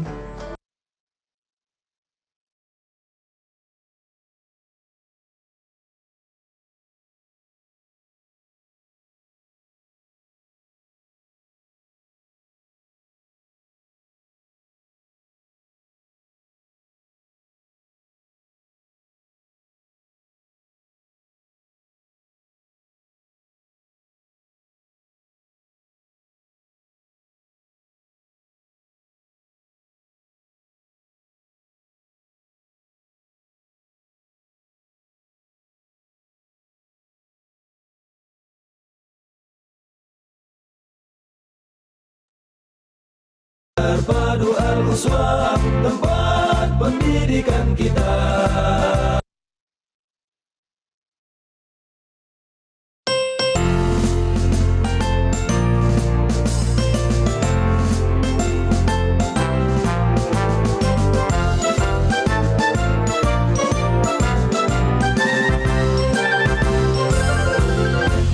Terpadu Al-Uswah, tempat pendidikan kita.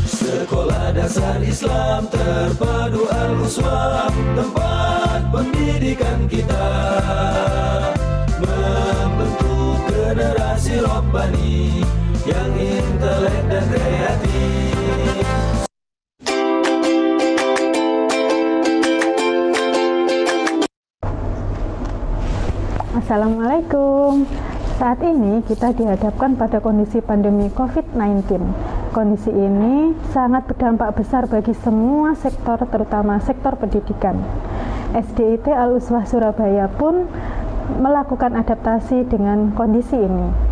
Sekolah Dasar Islam Terpadu Al-Uswah, tempat pendidikan kita, membentuk generasi robbani yang intelek dan kreatif. Assalamualaikum. Saat ini kita dihadapkan pada kondisi pandemi COVID-19. Kondisi ini sangat berdampak besar bagi semua sektor, terutama sektor pendidikan. SDIT Al-Uswah Surabaya pun melakukan adaptasi dengan kondisi ini.